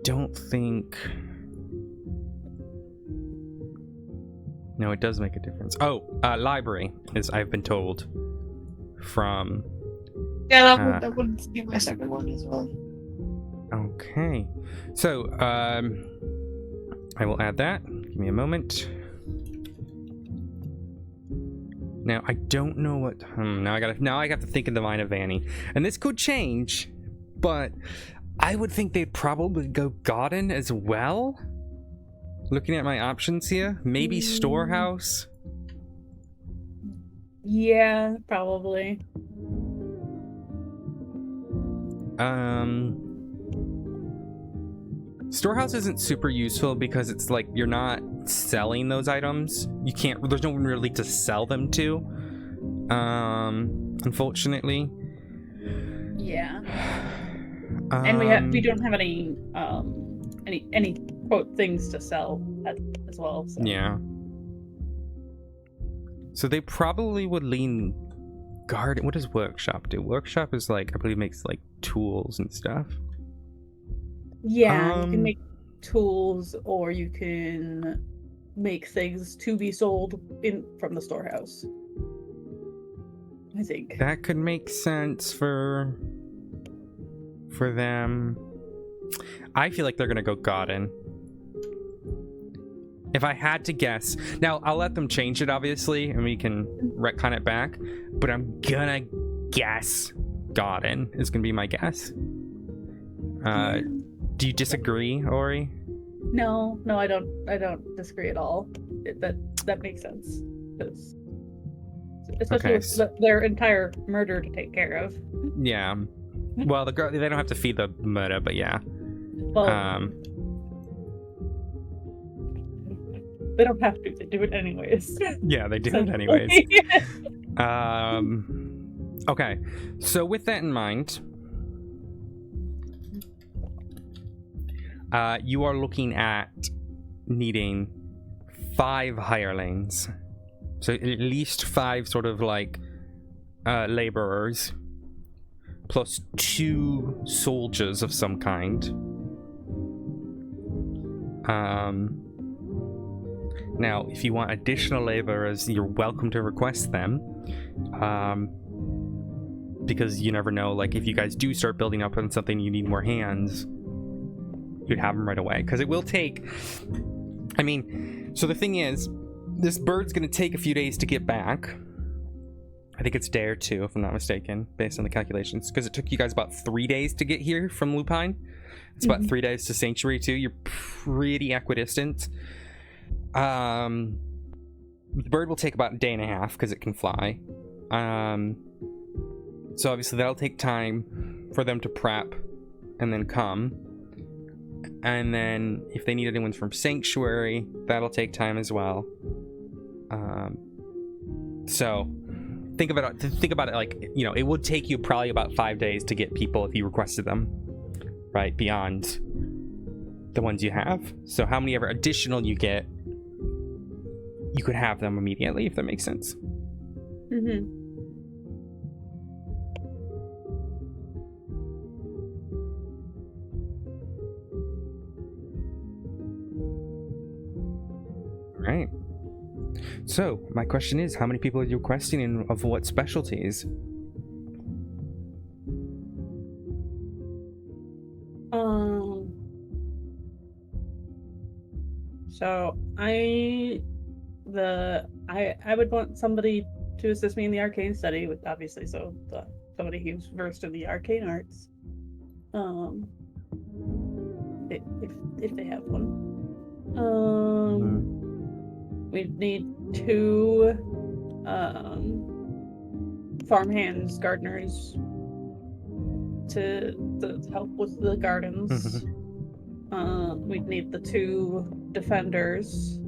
don't think. No, it does make a difference. Library, as I've been told from. Yeah, that would be my second one as well. Okay, so I will add that. Give me a moment. Now I don't know what. Now I have to think in the mind of Vanny, and this could change, but I would think they'd probably go garden as well. Looking at my options here, maybe storehouse. Yeah, probably. Storehouse isn't super useful because it's like you're not selling those items. You can't. There's no one really to sell them to. Unfortunately. Yeah. And we don't have any quote things to sell as well. So. Yeah. So they probably would lean garden. What does workshop do? Workshop is like, I believe, makes like tools and stuff. Yeah, you can make tools, or you can make things to be sold from the storehouse. I think that could make sense for them. I feel like they're gonna go garden. If I had to guess, now I'll let them change it obviously, and we can retcon it back. But I'm gonna guess garden is gonna be my guess. Do you disagree, Ori? No, I don't disagree at all. That makes sense, especially with their entire murder to take care of. Yeah. Well, they don't have to feed the murder, but yeah. Well, they don't have to. They do it anyways. Yeah, they do it anyways. Okay, so with that in mind, you are looking at needing 5 hirelings. So at least 5 sort of like laborers, plus 2 soldiers of some kind. Now, if you want additional laborers, you're welcome to request them. Because you never know, like, if you guys do start building up on something, you need more hands, you'd have them right away. Because it will take... I mean, so the thing is, this bird's going to take a few days to get back. I think it's a day or 2, if I'm not mistaken, based on the calculations. Because it took you guys about 3 days to get here from Lupine. It's about 3 days to Sanctuary, too. You're pretty equidistant. The bird will take about a day and a half, because it can fly. So obviously that'll take time for them to prep and then come. And then if they need anyone from Sanctuary, that'll take time as well. So think about it like, you know, it would take you probably about 5 days to get people if you requested them, right? Beyond the ones you have. So how many ever additional you get, you could have them immediately, if that makes sense. Mm-hmm. Right. So, my question is, how many people are you requesting and of what specialties? So I would want somebody to assist me in the arcane study, with obviously somebody who's versed in the arcane arts. If they have one. We'd need 2 farmhands, gardeners to help with the gardens. We'd need the 2 defenders.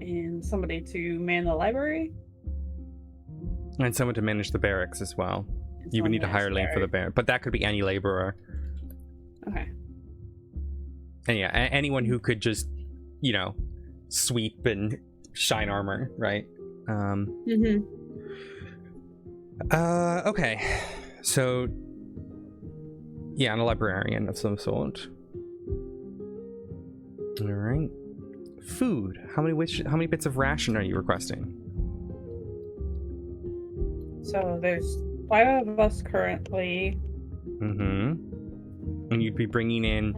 And somebody to man the library. And someone to manage the barracks as well. You would need a hireling for the barrack, but that could be any laborer. Okay. And yeah, anyone who could just, you know, sweep and shine armor, right? Okay. So, yeah, and a librarian of some sort. All right. Food. How many bits of ration are you requesting? So there's 5 of us currently. And you'd be bringing in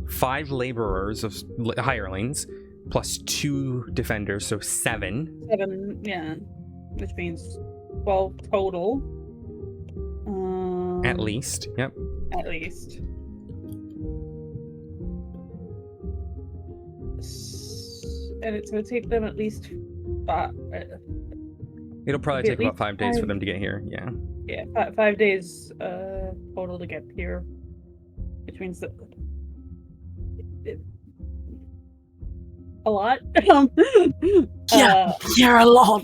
5 laborers of hirelings, plus 2 defenders, so 7. 7, yeah. Which means 12 total. At least, yep. At least. And it's going to take them at least 5. It'll probably take about 5 days for them to get here, yeah. Yeah, 5 days total to get here. Which means that... a lot. Yeah, a lot.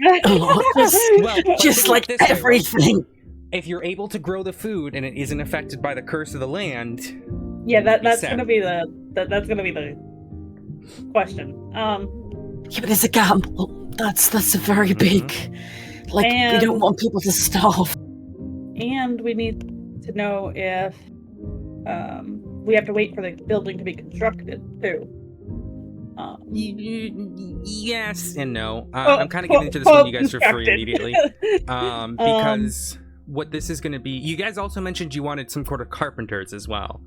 Just like everything. If you're able to grow the food and it isn't affected by the curse of the land, yeah, that's gonna be the question. Yeah, but it's a gamble. That's a very big. Like, we don't want people to starve. And we need to know if we have to wait for the building to be constructed too. Yes and no. I'm kind of getting into this one you guys for free immediately. Because what this is going to be... You guys also mentioned you wanted some sort of carpenters as well.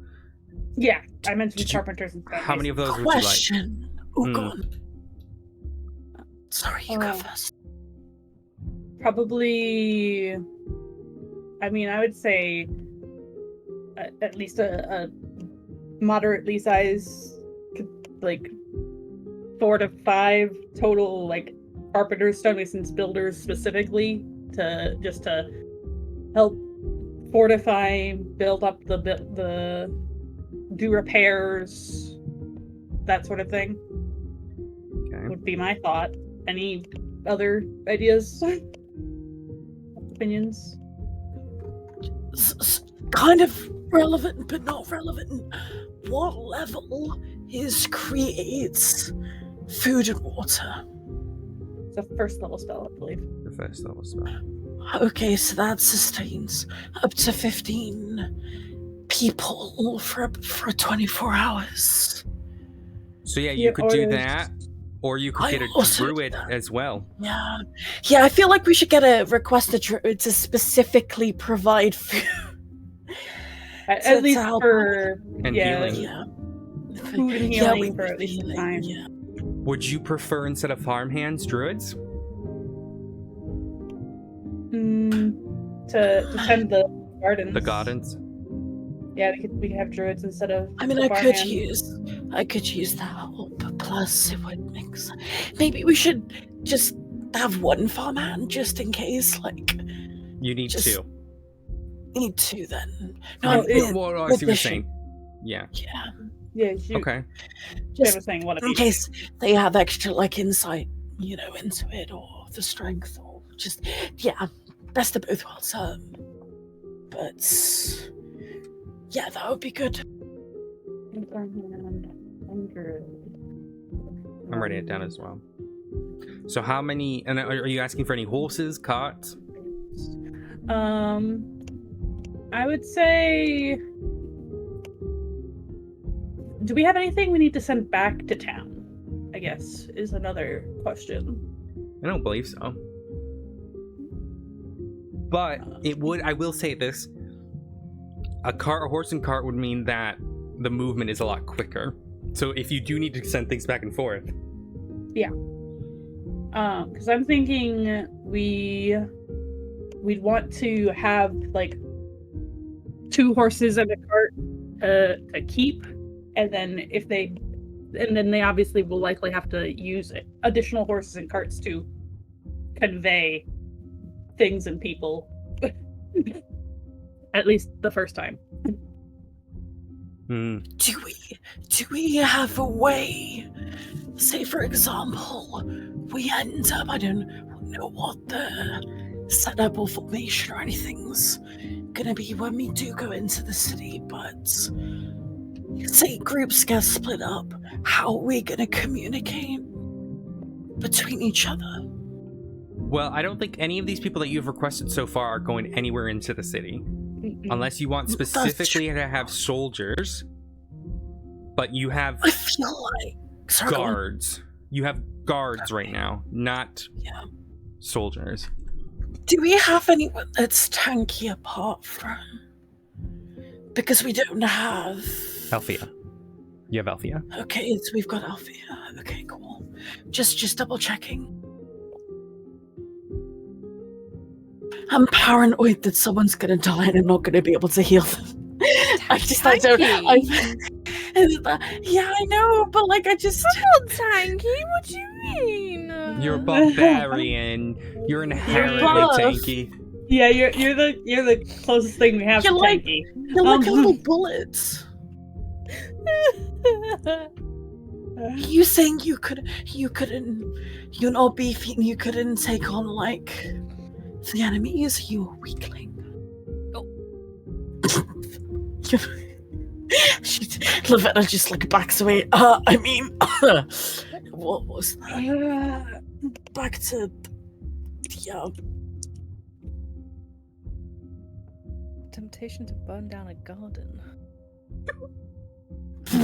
Yeah, I mentioned carpenters and stuff. How many of those would you like? Question. Oh, God. Sorry, you go first. Probably... I mean, I would say at least a moderately sized, like 4 to 5 total, like carpenters, stonemasons, builders specifically to help fortify, build up the do repairs, that sort of thing. Okay. Would be my thought. Any other ideas? Opinions? Kind of relevant, but not relevant. What level is creates food and water? It's a first level spell, I believe. The first level spell. Okay, so that sustains up to 15 people for 24 hours. So yeah, you could do or- that, or you could I get a also druid did that. as well. Yeah, I feel like we should get a request a druid to specifically provide food. At least help for And healing. Yeah. food and Yeah, healing for need at least healing, time. Yeah. Would you prefer, instead of farmhands, druids? To tend the gardens. The gardens? Yeah, we could have druids instead of. I mean, the I could farmhands. use the help. Plus, it would make sense. Maybe we should just have one farmhand just in case. Like, You need Just- two. need two then. No, No, it- Well, I with see what you're the saying. Yeah. yeah. Yeah, you, Okay. They Just were saying one of in each. case they have extra like insight, into it or the strength or just best of both worlds. But yeah, that would be good. I'm writing it down as well. So how many, and are you asking for any horses, carts? I would say. Do we have anything we need to send back to town? I guess is another question. I don't believe so. But I will say this. A horse and cart would mean that the movement is a lot quicker. So if you do need to send things back and forth. Because I'm thinking we'd want to have like 2 horses and a cart to keep, and then they obviously will likely have to use additional horses and carts to convey things and people. At least the first time. Do we have a way? Say, for example, we end up. I don't know what the setup or formation or anything's gonna be when we do go into the city, but say groups get split up. How are we gonna communicate between each other? Well, I don't think any of these people that you've requested so far are going anywhere into the city. Unless you want That's specifically to have soldiers. But you have I feel like guards. You have guards right now, not soldiers. Do we have anyone that's tanky apart from? Because we don't have. Althea. You have Althea. Okay, so we've got Althea. Okay, cool. Just double checking. I'm paranoid that someone's gonna die and I'm not gonna be able to heal them. I know, but like I just. Not tanky. What do you mean? You're a barbarian. You're inherently buff. tanky. Yeah, you're the closest thing we have You're to like- tanky. You're like a little bullet. You saying you're not beefy and you couldn't take on like the enemies? You a weakling. Lavetta just like backs away. I mean, what was that? Back to Temptation to burn down a garden.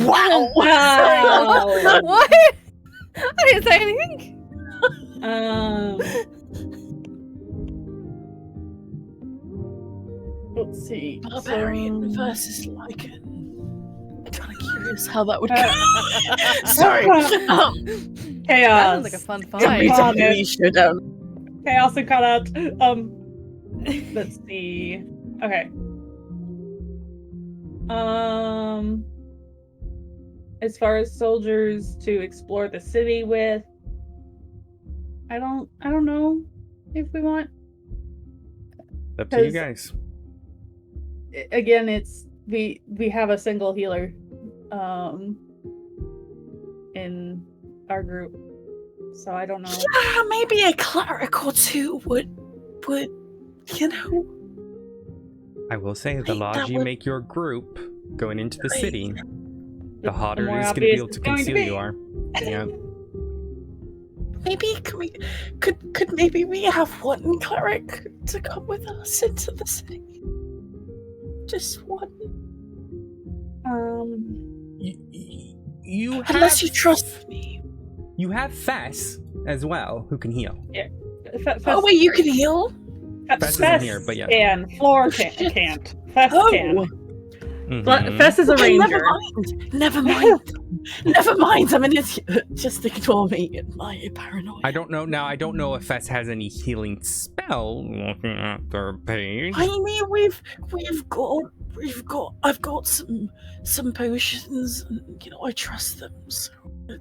Wow! Wow. What? I didn't say anything. Let's see. Barbarian So- versus Lycan. I'm kind of curious how that would go. Sorry. Chaos. That sounds like a fun fight. Chaos. Showdown. Chaos and cut out. Let's see. Okay. As far as soldiers to explore the city with, I don't know if we want. Up to you 'Cause- guys. Again, it's we have a single healer, in our group, so I don't know. Yeah, maybe a cleric or two would, you know. I will say, the Right, larger that you would- make your group going into the Right. city, the harder more it is going to be obvious able to it's going to conceal be. you are. Yeah. Maybe could maybe we have one cleric to come with us into the city? Just one. You have, Unless you trust me. You have Fess as well, who can heal. Oh wait, you can heal? Fess isn't here, but yeah. Can. Floor can't. Fess Oh. can. Mhm. Fess is a Okay, ranger. Never mind. Never mind. I'm an idiot. Just ignore me and my paranoia. I don't know now. I don't know if Fess has any healing spell. Looking at their page. I mean, I've got some potions, and I trust them. So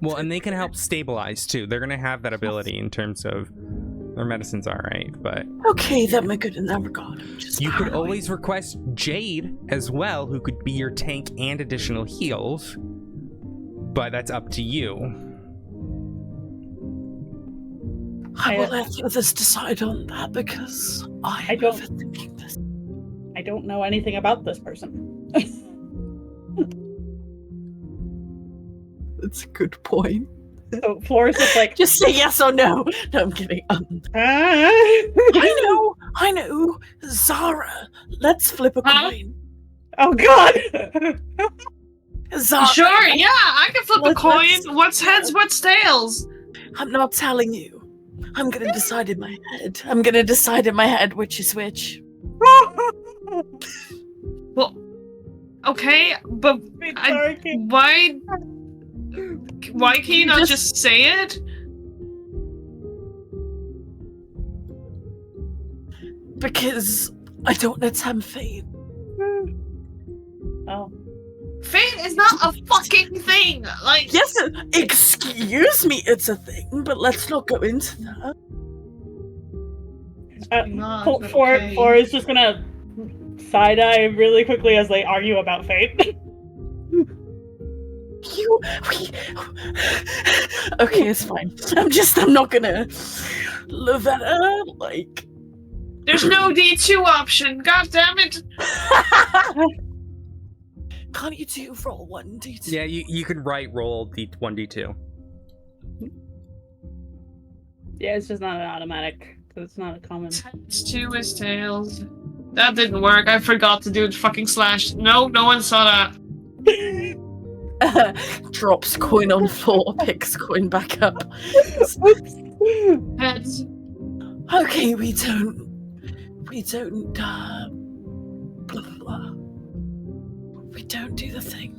Well, and they can help stabilize too. They're gonna have that ability in terms of their medicine's all right, but okay, then we're good in that regard. I'm just you could paranoid. always request Jade as well, who could be your tank and additional heals. But that's up to you. I will let the others decide on that because I I'm don't- overthinking this. I don't know anything about this person. That's a good point. So Flora's just like, Just say yes or no. No, I'm kidding. ah. I know. Zara, let's flip a Huh? coin. Oh God! Zara, Sure, yeah, I can flip a Let's- coin. What's heads, what's tails? I'm not telling you. I'm gonna decide in my head. I'm gonna decide in my head which is which. Well, okay, but Sorry, Kate. why can you not just say it? Because I don't let them fade. Oh. Fate is not a fucking thing. Like, Yes, excuse me, it's a thing, but let's not go into that. not, but Flora okay. is just gonna side eye really quickly as they argue about fate. Okay, it's fine. I'm not gonna Lavetta, like. There's no D2 option. God damn it! Can't you do roll 1d2? Yeah, you could roll D1D2. Yeah, it's just not an automatic, because it's not a common. Heads, 2 is tails. That didn't work. I forgot to do the fucking slash. No one saw that. Drops coin on floor, picks coin back up. Heads. Okay, we don't, blah, blah, blah. We don't do the thing.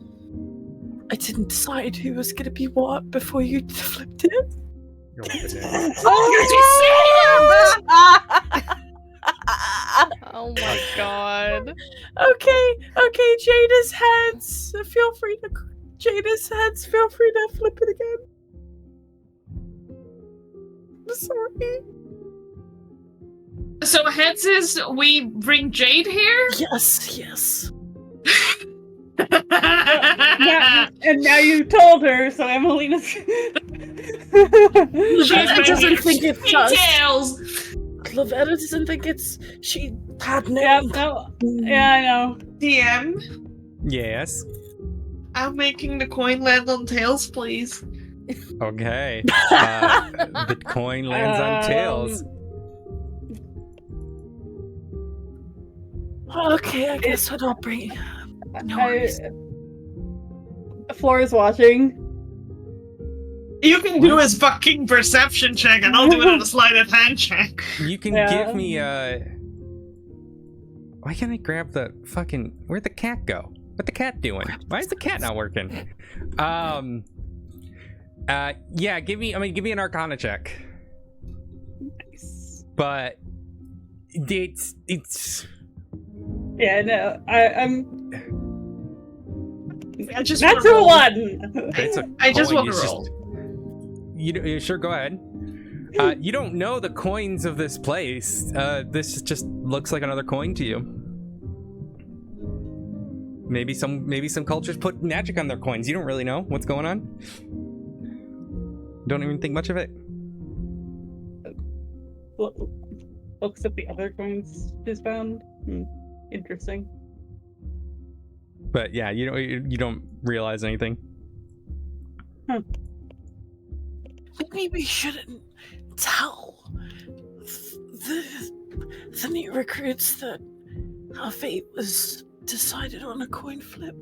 I didn't decide who was gonna be what before you flipped it. Oh my god. Okay, Jada's heads. Feel free to flip it again. I'm sorry. So heads is we bring Jade here? Yes. And now you told her, so Emelina's. Lavetta doesn't think it's us. Tails. Lavetta doesn't think it's. She had no. Yeah, no, yeah, I know. DM, Yes. I'm making the coin land on tails, please. Okay. The coin lands on tails. Okay, I guess we're not bringing. No worries. Flora's watching. You can do his fucking perception check, and I'll do it on a sleight of hand check. You can Yeah. give me Why can't I grab the fucking? Where'd the cat go? What the cat doing? Why is the cat not working? Yeah, give me an Arcana check. Nice. But it's Yeah, no, I'm. I just That's wanna a roll. one. it's a I just coin, want to it's roll. You sure? Go ahead. You don't know the coins of this place. This just looks like another coin to you. Maybe some cultures put magic on their coins. You don't really know what's going on. Don't even think much of it. Looks at the other coins is found. Interesting. But yeah, you don't realize anything. Maybe we shouldn't tell the new recruits that our fate was decided on a coin flip.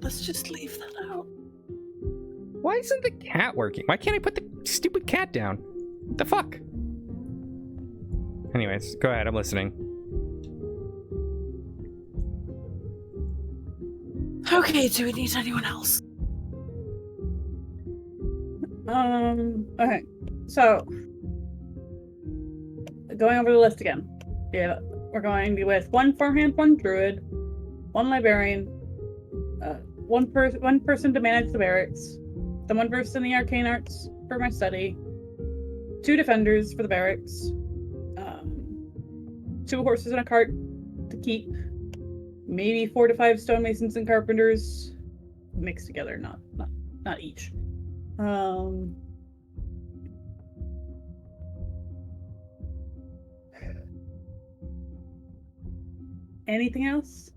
Let's just leave that out. Why isn't the cat working? Why can't I put the stupid cat down? What the fuck? Anyways, go ahead. I'm listening. Okay, do we need anyone else? Okay. So, going over the list again. Yeah, we're going to be with one farmhand, one druid, one librarian, one person to manage the barracks, then one person in the arcane arts for my study, 2 defenders for the barracks, 2 horses and a cart to keep, maybe 4 to 5 stonemasons and carpenters mixed together, not each. Anything else?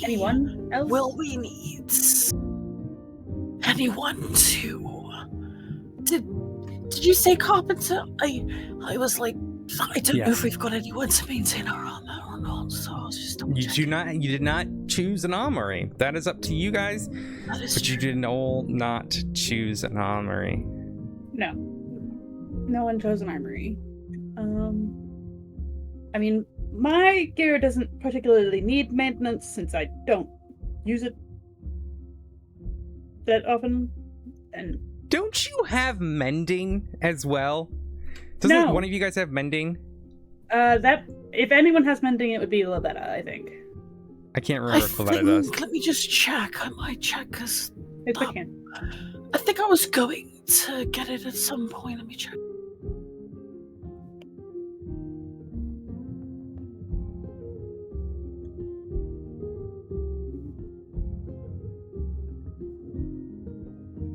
Anyone else? Will we need anyone to? Did you say carpenter? I was like, I don't know if we've got anyone to maintain our armor or not, so I was just You did not choose an armory. That is up to you guys. That is but true. you did all not choose an armory. No. No one chose an armory. I mean, my gear doesn't particularly need maintenance since I don't use it that often. And don't you have mending as well? Doesn't one of you guys have mending? That if anyone has mending, it would be Lobetta, I think. I can't remember if Lobetta does. Let me just check. I might check because It's a can. I think I was going to get it at some point. Let me check.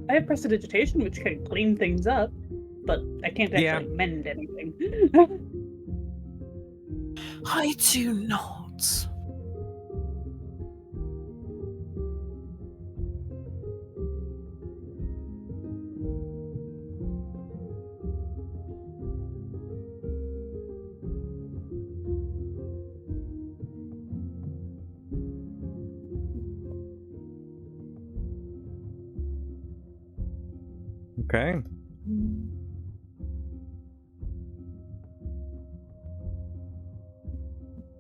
I have prestidigitation, which can clean things up, but I can't actually mend anything. I do not. Okay.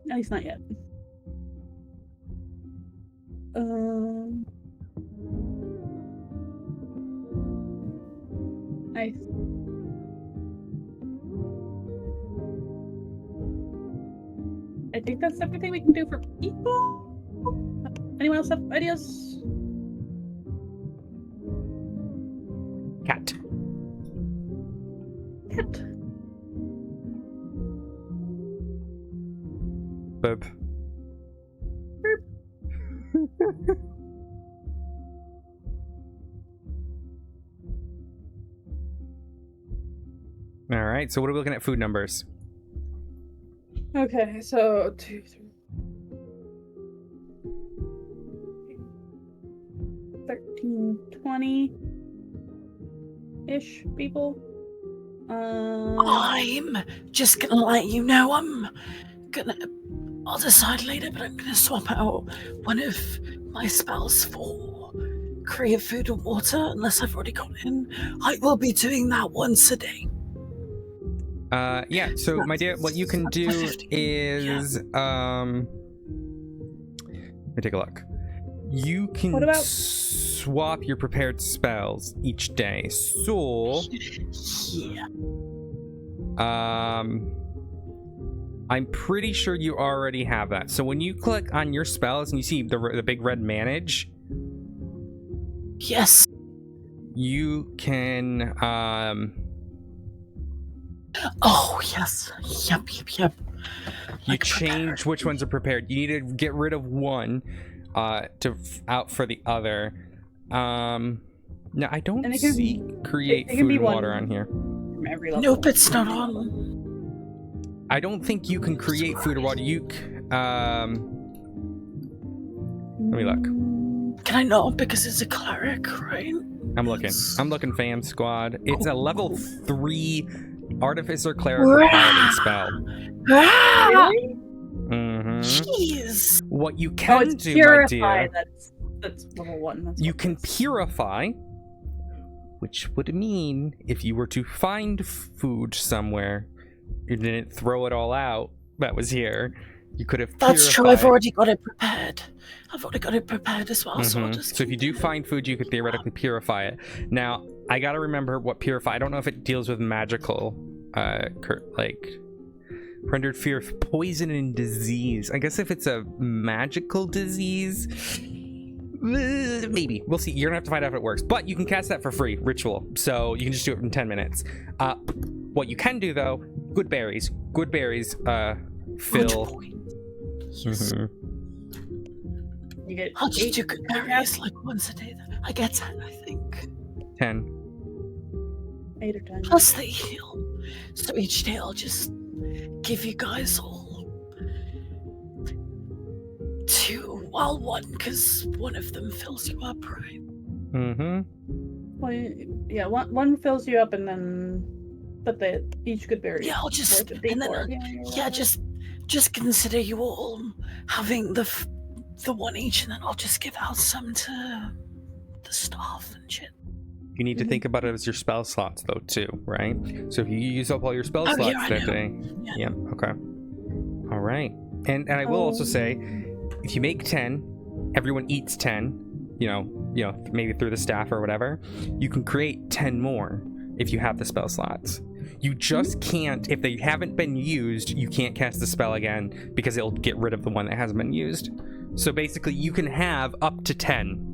At least not yet. Nice. I think that's everything we can do for people. Anyone else have ideas? Cat. Cat. Boop. All right, so what are we looking at food numbers? Okay, so 2, 3, 13, 20-ish people. I'm just gonna let you know I'll decide later, but I'm gonna swap out one of my spells for create food and water, unless I've already got it in. I will be doing that once a day. Yeah, so my dear, what you can do is, let me take a look. You can swap your prepared spells each day. So, I'm pretty sure you already have that. So when you click on your spells and you see the big red manage, yes, you can Oh, yes. Yep. You Like change which ones are prepared. You need to get rid of one out for the other. No, I don't And it can- see create it can food be and water one- on here. From every level. Nope, it's not on. I don't think you can create food or water. Let me look. Can I not? Because it's a cleric, right? I'm looking, fam squad. It's a level 3 artificer cleric or Wow. paladin spell. Ah! Really? Mm-hmm. Jeez. What you Oh, can it's do, purify. my dear, That's level 1. That's you what can it is. purify, which would mean if you were to find food somewhere, you didn't throw it all out that was here, you could have That's true. purified. I've already got it prepared. I've already got it prepared as well. So I'll just. So if you do find food, you could theoretically purify it. Now, I gotta remember what purify. I don't know if it deals with magical, rendered fear of poison and disease. I guess if it's a magical disease, maybe. We'll see. You're gonna have to find out if it works. But you can cast that for free, ritual. So you can just do it in 10 minutes. What you can do though, good berries. Good berries, fill. Mhm. You get I'll just 8 do good berries like once a day. Then I get 10, I think. 10. 8 or 10. Plus they heal. So each day I'll just give you guys all 2, well, 1, because one of them fills you up, right? Mm-hmm. Well, yeah, one fills you up, and then but each good berry. Yeah, I'll just worth a and then D4. yeah, just consider you all having the one each, and then I'll just give out some to the staff and shit. You need to think about it as your spell slots, though, too, right? So if you use up all your spell slots I that know. day, Yeah. okay, all right. And I will also say, if you make 10, everyone eats 10. You know, maybe through the staff or whatever. You can create 10 more if you have the spell slots. You just can't, if they haven't been used, you can't cast the spell again because it'll get rid of the one that hasn't been used. So basically, you can have up to 10.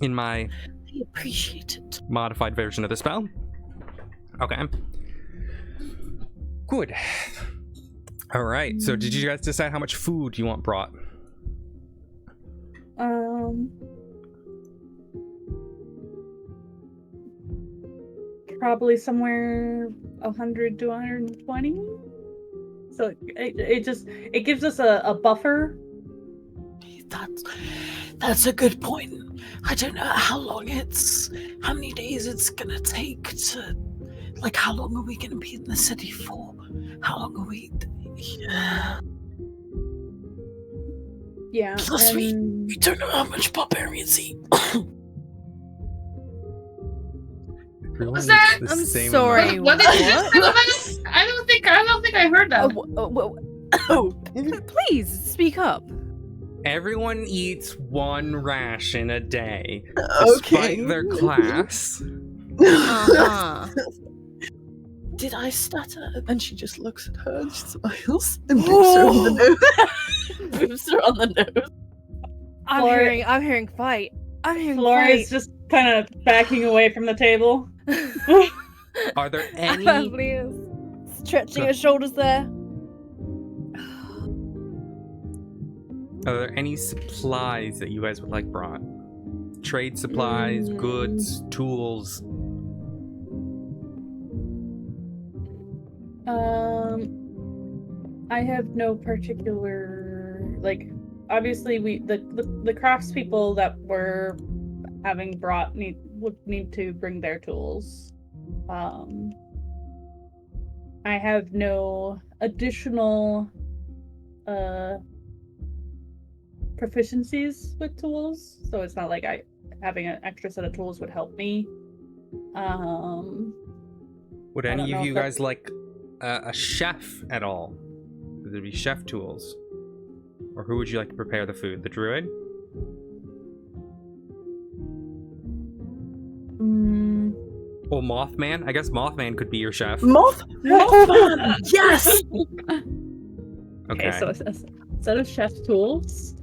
In my I appreciate it. modified version of the spell. Okay. Good. All right. So did you guys decide how much food you want brought? Probably somewhere 100 to 120. So it gives us a buffer. That's a good point. I don't know how many days it's gonna take to, like, how long are we gonna be in the city for? How long are we? Yeah. Plus, we and don't know how much barbarians eat. Everyone was that? eats the I'm same sorry. amount. What did you just say about it? I don't think I heard that. Please speak up. Everyone eats 1 ration a day, Okay. despite their class. Uh-huh. Did I stutter? And she just looks at her and she smiles and boops her on the nose. Boops her on the nose. I'm hearing fight. I'm hearing Flora fight. is just kind of backing away from the table. Are there any? Ashley is stretching her shoulders there. Are there any supplies that you guys would like brought? Trade supplies, goods, tools. I have no particular, like, obviously the craftspeople that were having brought would need to bring their tools. I have no additional proficiencies with tools, so it's not like having an extra set of tools would help me. Would I any don't of know you if that- guys like a chef at all? Would there be chef tools? Or who would you like to prepare the food? The druid? Or Mothman? I guess Mothman could be your chef. Mothman! Yes! Okay, so a set of chef tools.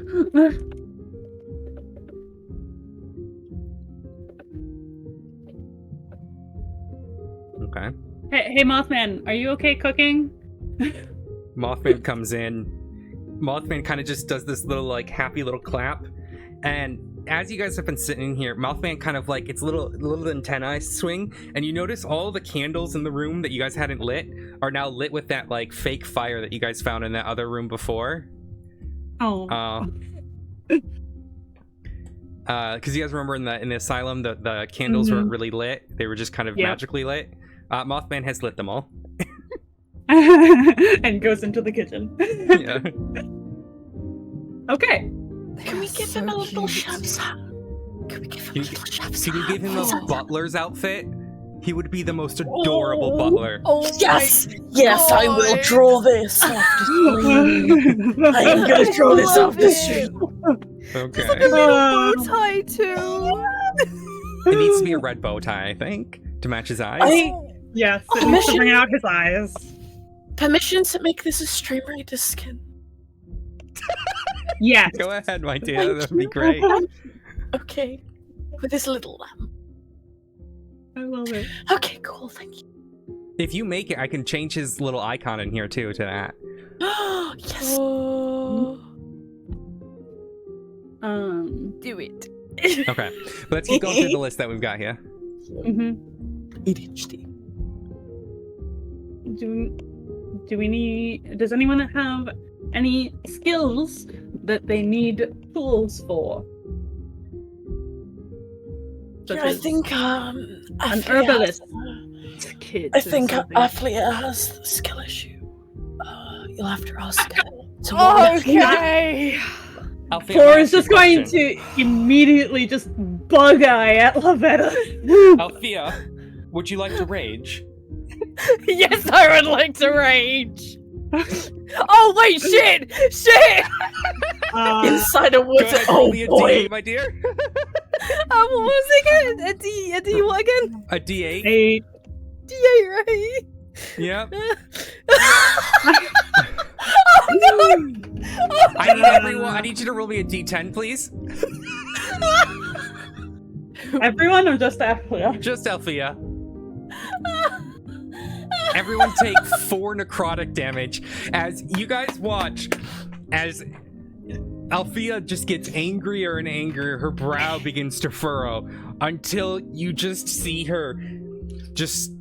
Okay. Hey, Mothman, are you okay cooking? Mothman comes in. Mothman kind of just does this little, like, happy little clap. And as you guys have been sitting here, Mothman kind of, like, it's little antennae swing. And you notice all the candles in the room that you guys hadn't lit are now lit with that, like, fake fire that you guys found in that other room before. Oh. Because you guys remember in the asylum, the candles weren't really lit. They were just kind of magically lit. Mothman has lit them all. And goes into the kitchen. Yeah. Okay. Can we give him a little chef's hat? Can we give him a little chef's hat? Can you give him a butler's outfit? He would be the most adorable butler. Oh yes! Yes, I will draw this off the screen. I am going to draw this off the screen. Okay. There's like a little bow tie too. It needs to be a red bow tie, I think, to match his eyes. Yes, it needs to bring out his eyes. Permission to make this a stream raider skin. Yes. Go ahead, my dear. That would be great. Okay. With this little lamp. I love it. Okay, cool, thank you. If you make it, I can change his little icon in here too to that. Yes. Do it. Okay, but let's keep going through the list that we've got here. ADHD. Do we need? Does anyone have any skills that they need tools for? Yeah, I think an Aphlia herbalist. has- I think Aphlia has the skill issue. You'll have to ask her. Okay. Flora is just going to immediately just bug eye at Lavetta. Althea, would you like to rage? Yes, I would like to rage. Oh wait, shit! Inside a woods. Go ahead, Oh roll me a boy. D8, my dear. What was it again? A D what again? A D8. Hey, D8, right? Yep. Oh no! I need you to roll me a D10, please. everyone or just Aphlia? Just Althea. Everyone take 4 necrotic damage as you guys watch as Althea just gets angrier and angrier. Her brow begins to furrow until you just see her just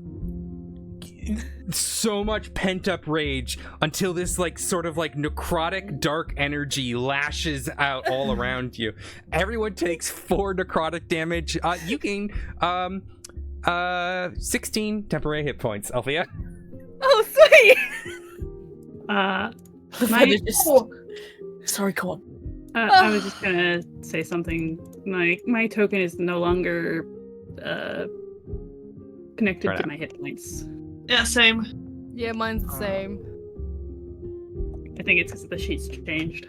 so much pent-up rage until this like sort of like necrotic dark energy lashes out all around you. Everyone takes 4 necrotic damage. You gain 16 temporary hit points, Althea. Oh sweet! Sorry, go on. I was just gonna say something. My token is no longer connected Right to on. my hit points. Yeah, same. Yeah, mine's the same. I think it's because the sheet's changed.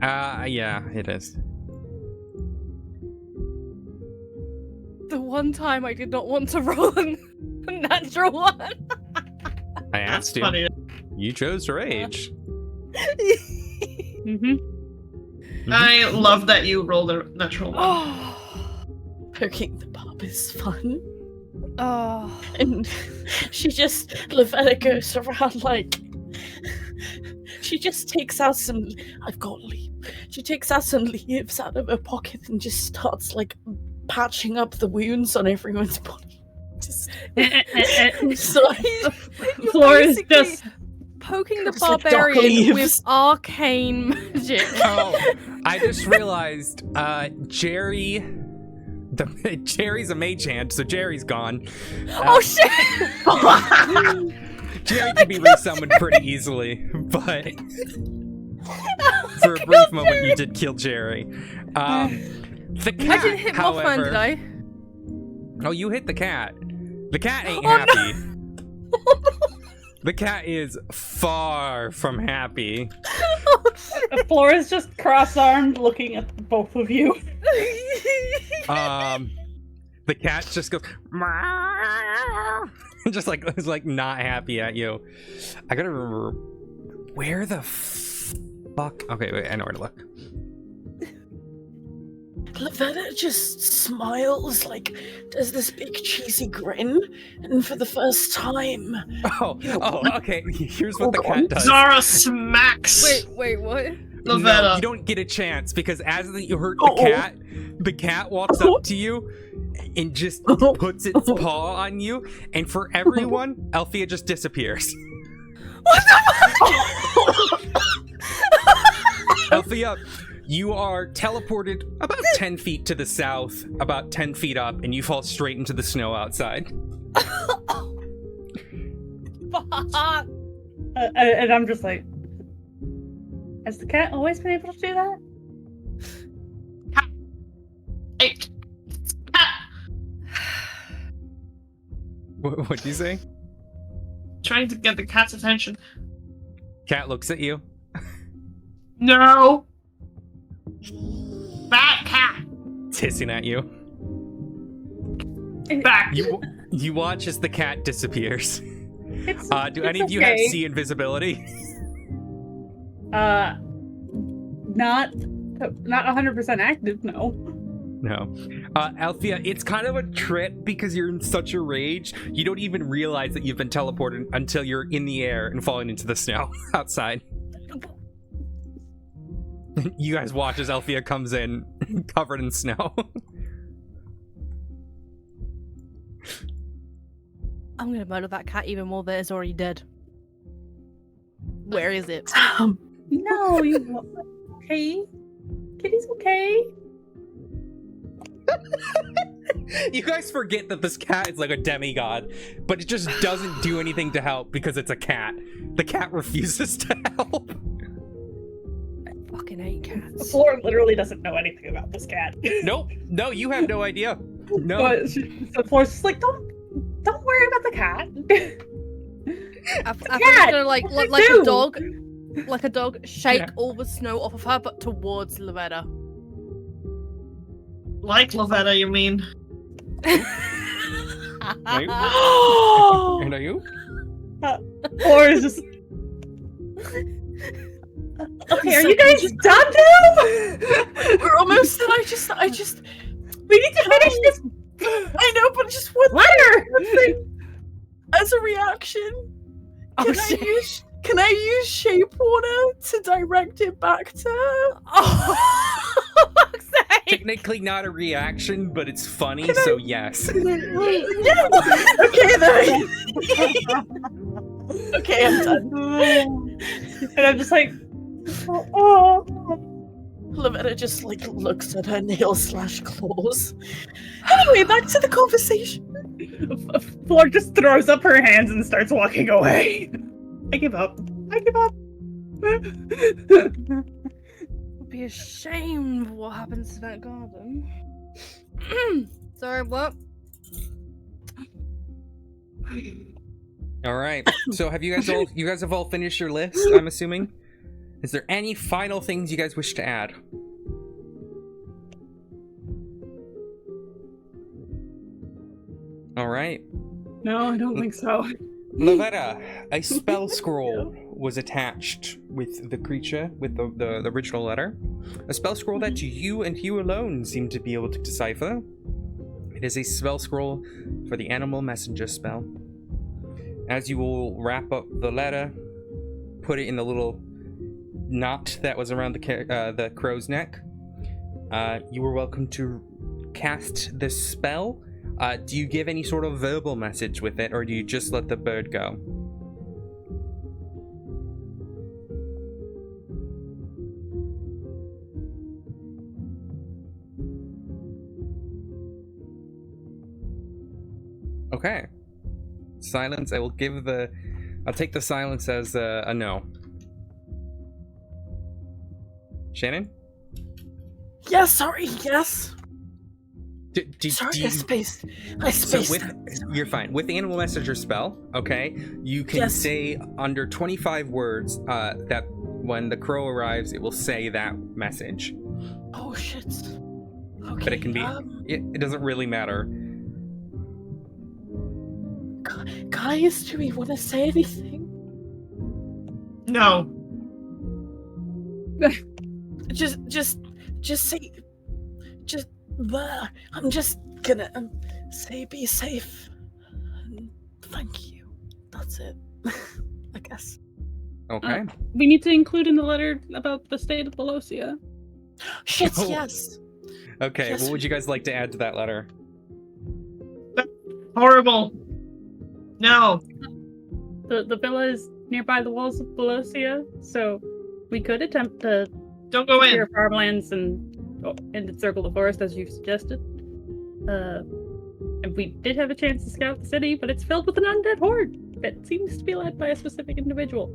Yeah, it is. The one time I did not want to roll a natural one. I asked you. Funny. You chose to rage. I love that you rolled a natural one. Oh. Poking the pub is fun. Oh. And Lavetta goes around like, she just takes out some, I've got leaf. She takes out some leaves out of her pocket and just starts like patching up the wounds on everyone's body. Just Flora is just poking the It's like dark barbarian with leaves. arcane magic. Oh, I just realized Jerry's a mage hand, so Jerry's gone. Oh shit! Jerry can be resummoned pretty easily, but for a brief moment you did kill Jerry. The cat, I didn't hit Mothman, however, did I? Oh, you hit the cat. The cat ain't Oh, no. happy. The cat is far from happy. Oh shit! Flora's just cross-armed, looking at both of you. The cat just goes just like is like not happy at you. I gotta remember where the fuck. Okay, wait, I know where to look. Lavetta just smiles, like, does this big cheesy grin, and for the first time... Okay. Here's what the cat does. Zara smacks Wait, what? No, Lavetta. you don't get a chance, because as you hurt the cat walks up to you and just puts its paw on you, and for everyone, Althea just disappears. What the fuck? Althea, you are teleported about 10 feet to the south, about 10 feet up, and you fall straight into the snow outside. Fuck. And I'm just like, has the cat always been able to do that? Hey, cat. What'd you say? Trying to get the cat's attention. Cat looks at you. No. Bad cat. It's hissing at you. Back. You watch as the cat disappears. Do any of you okay. have see invisibility? Not 100% active, no. No. Althea, it's kind of a trip because you're in such a rage. You don't even realize that you've been teleported until you're in the air and falling into the snow outside. You guys watch as Althea comes in covered in snow. I'm gonna murder that cat even more that is already dead. Where is it? No, you okay? Kitty's okay. You guys forget that this cat is like a demigod, but it just doesn't do anything to help because it's a cat. The cat refuses to help. I fucking hate cats. Floor literally doesn't know anything about this cat. Nope. No, you have no idea. No. But so Floor's just like, don't worry about the cat. I think cat! it's gonna like do? a dog, shake Yeah. all the snow off of her, but towards Lavetta. Like Lavetta, you mean? Are you? And are you? Floor is just. Okay, are you guys done now? We're almost done. I just... We need to finish this I know, but just one letter. thing. As a reaction, Oh, can I use shape water to direct it back to her? Oh, fuck's sake. Technically not a reaction, but it's funny, so yes. Okay then. Okay, I'm done. And I'm just like, oh. Lavetta just like looks at her nails/claws. Anyway, back to the conversation. Floor just throws up her hands and starts walking away. I give up. Would be ashamed of what happens to that garden. Sorry, what? All right. So have you guys have all finished your list, I'm assuming? Is there any final things you guys wish to add? All right. No, I don't think so. Lavetta, a spell scroll was attached with the creature, with the original letter. A spell scroll that you and you alone seem to be able to decipher. It is a spell scroll for the animal messenger spell. As you will wrap up the letter, put it in the little knot that was around the crow's neck, you were welcome to cast this spell. Do you give any sort of verbal message with it, or do you just let the bird go? Okay. Silence. I'll take the silence as a no. Shannon? Yes, sorry, yes. Sorry, I spaced. You're fine. With the animal messenger spell, okay, you can say under 25 words that when the crow arrives, it will say that message. Oh shit. Okay. But it can be. It doesn't really matter. Guys, do we want to say anything? No. Just say. I'm just gonna say be safe. And thank you. That's it. I guess. Okay. We need to include in the letter about the state of Belosia. Shit, Oh. yes. Okay, Yes, what would you guys like to add to that letter? Horrible. No. The villa is nearby the walls of Belosia, so we could attempt to Don't go in. secure farmlands and encircle the forest as you've suggested. And we did have a chance to scout the city, but it's filled with an undead horde that seems to be led by a specific individual.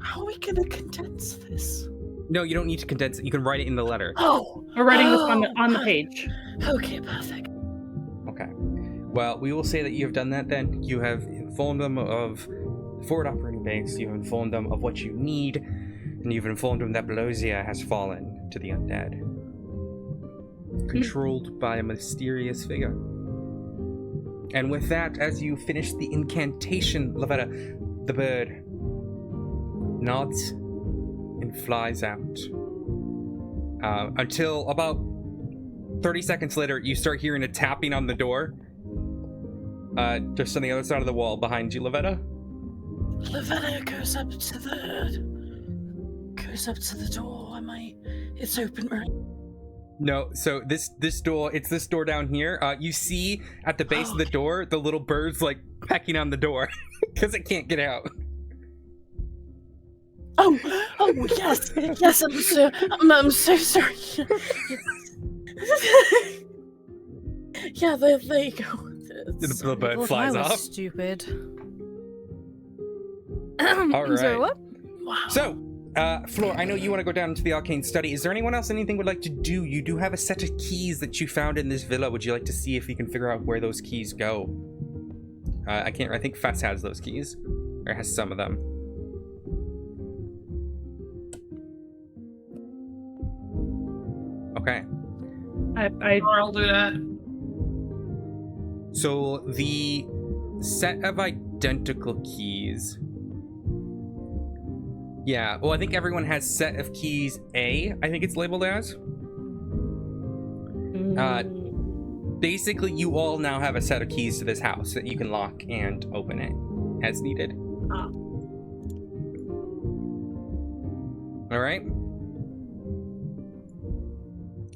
How are we gonna condense this? No, you don't need to condense it. You can write it in the letter. Oh, We're writing this on the page. Okay, perfect. Okay. Well, we will say that you have done that then. You have informed them of the forward operating base, you have informed them of what you need, and you've informed them that Belosia has fallen to the undead. Controlled by a mysterious figure. And with that, as you finish the incantation, Lavetta, the bird nods and flies out. Until about 30 seconds later, you start hearing a tapping on the door. Just on the other side of the wall behind you, Lavetta. Lavetta goes up to the door. It's open, right? No, so this door, it's this door down here. You see at the base of the door, the little bird's like pecking on the door because it can't get out. Oh, yes, yes. I'm so sorry. Yeah, there you go. The bird Well, flies I was off. Stupid. All right. Sorry, what? Wow. So, Floor, I know you want to go down to the arcane study. Is there anyone else anything would like to do? You do have a set of keys that you found in this villa. Would you like to see if you can figure out where those keys go? I think Fess has those keys, or has some of them. Okay. I'll do that. So the set of identical keys. Yeah, well, I think everyone has set of keys A, I think it's labeled as. Basically, you all now have a set of keys to this house that you can lock and open it as needed. All right.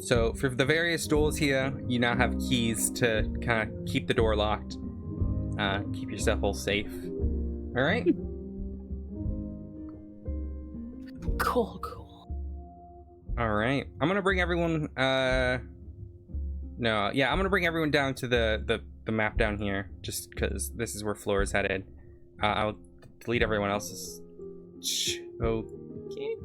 So for the various doors here, you now have keys to kind of keep the door locked, keep yourself all safe. All right. Cool. All right. I'm gonna bring everyone. I'm gonna bring everyone down to the map down here, just because this is where Floor is headed. I'll delete everyone else's. Okay.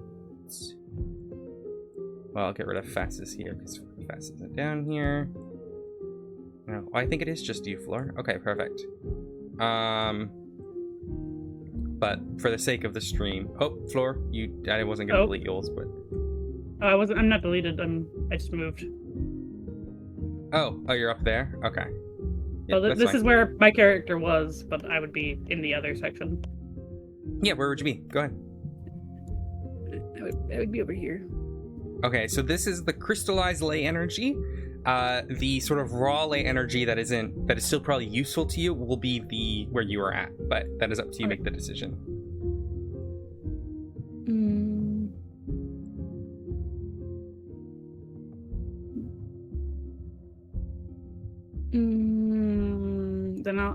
Well, I'll get rid of Fess's here because Fess isn't down here. No, I think it is just you, Floor. Okay, perfect. But for the sake of the stream, Floor, I wasn't gonna delete yours, but I'm not deleted. I just moved. oh, you're up there. Okay. Well, that's this fine. is where my character was, but I would be in the other section. Yeah, where would you be? Go ahead. I would be over here. Okay, so this is the crystallized ley energy. The sort of raw ley energy that is still probably useful to you will be where you are at, but that is up to you. Okay. Make the decision.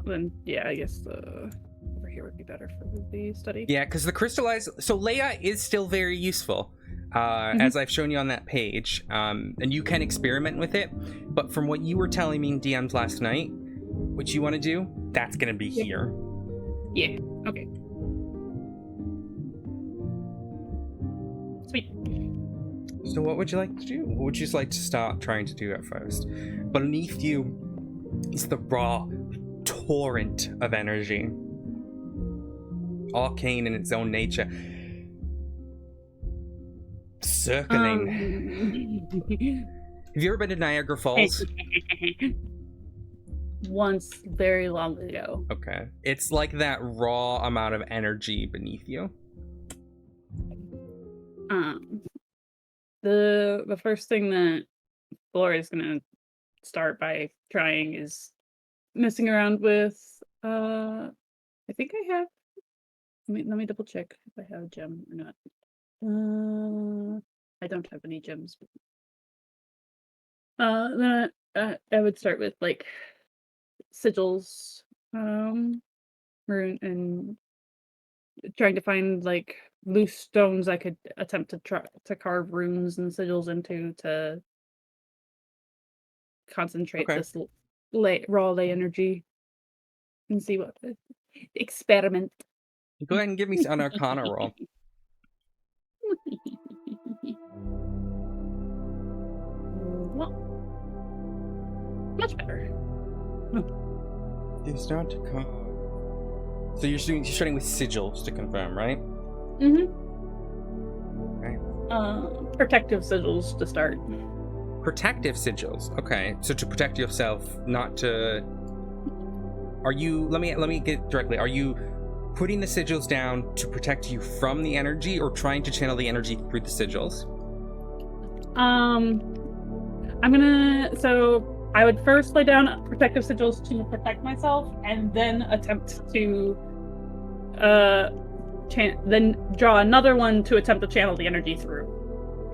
Then yeah, I guess over here would be better for the study. Yeah, because the crystallized, so Leia is still very useful, as I've shown you on that page, and you can experiment with it. But from what you were telling me in DMs last night, what you want to do, that's gonna be here. Yeah. Okay. Sweet. So what would you like to do? What would you like to start trying to do at first? Beneath you is the raw torrent of energy, arcane in its own nature, circling. Have you ever been to Niagara Falls? Once, very long ago. Okay. It's like that raw amount of energy beneath you. The first thing that Gloria's gonna start by trying is messing around with I think I have let me double check if I have a gem or not. I don't have any gems. Then I would start with like sigils, and trying to find like loose stones I could attempt to try to carve runes and sigils into to concentrate Okay. this raw ley energy and see what experiment. Go ahead and give me an Arcana roll. Well, much better. You start to come. So you're starting with sigils to confirm, right? Mm-hmm. Okay. Protective sigils to start. Protective sigils. Okay, so to protect yourself, not to. Are you? Let me get directly. Are you putting the sigils down to protect you from the energy, or trying to channel the energy through the sigils? So I would first lay down protective sigils to protect myself, and then attempt to, then draw another one to attempt to channel the energy through.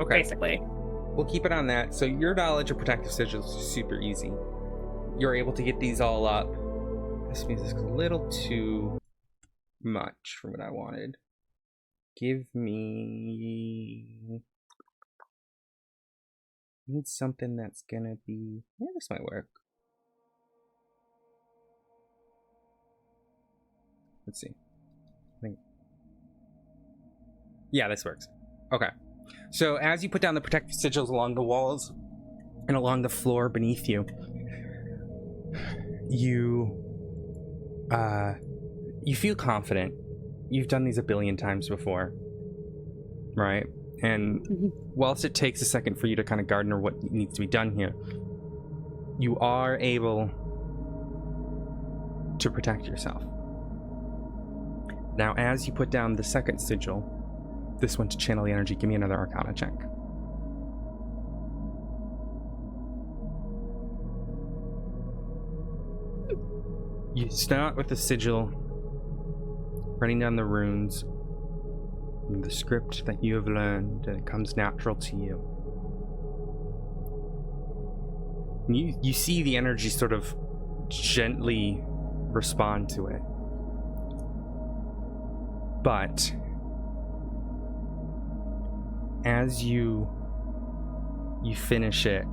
Okay. Basically. We'll keep it on that. So your knowledge of protective sigils is super easy. You're able to get these all up. This means it's a little too much for what I wanted. Give me... I need something that's gonna be... Yeah, this might work. Let's see. Yeah, this works. Okay. So as you put down the protective sigils along the walls and along the floor beneath you, you feel confident. You've done these a billion times before, right? And whilst it takes a second for you to kind of garner what needs to be done here, you are able to protect yourself. Now, as you put down the second sigil, this one to channel the energy, give me another Arcana check. You start with the sigil, writing down the runes, and the script that you have learned, and it comes natural to you. You see the energy sort of gently respond to it. But as you finish it,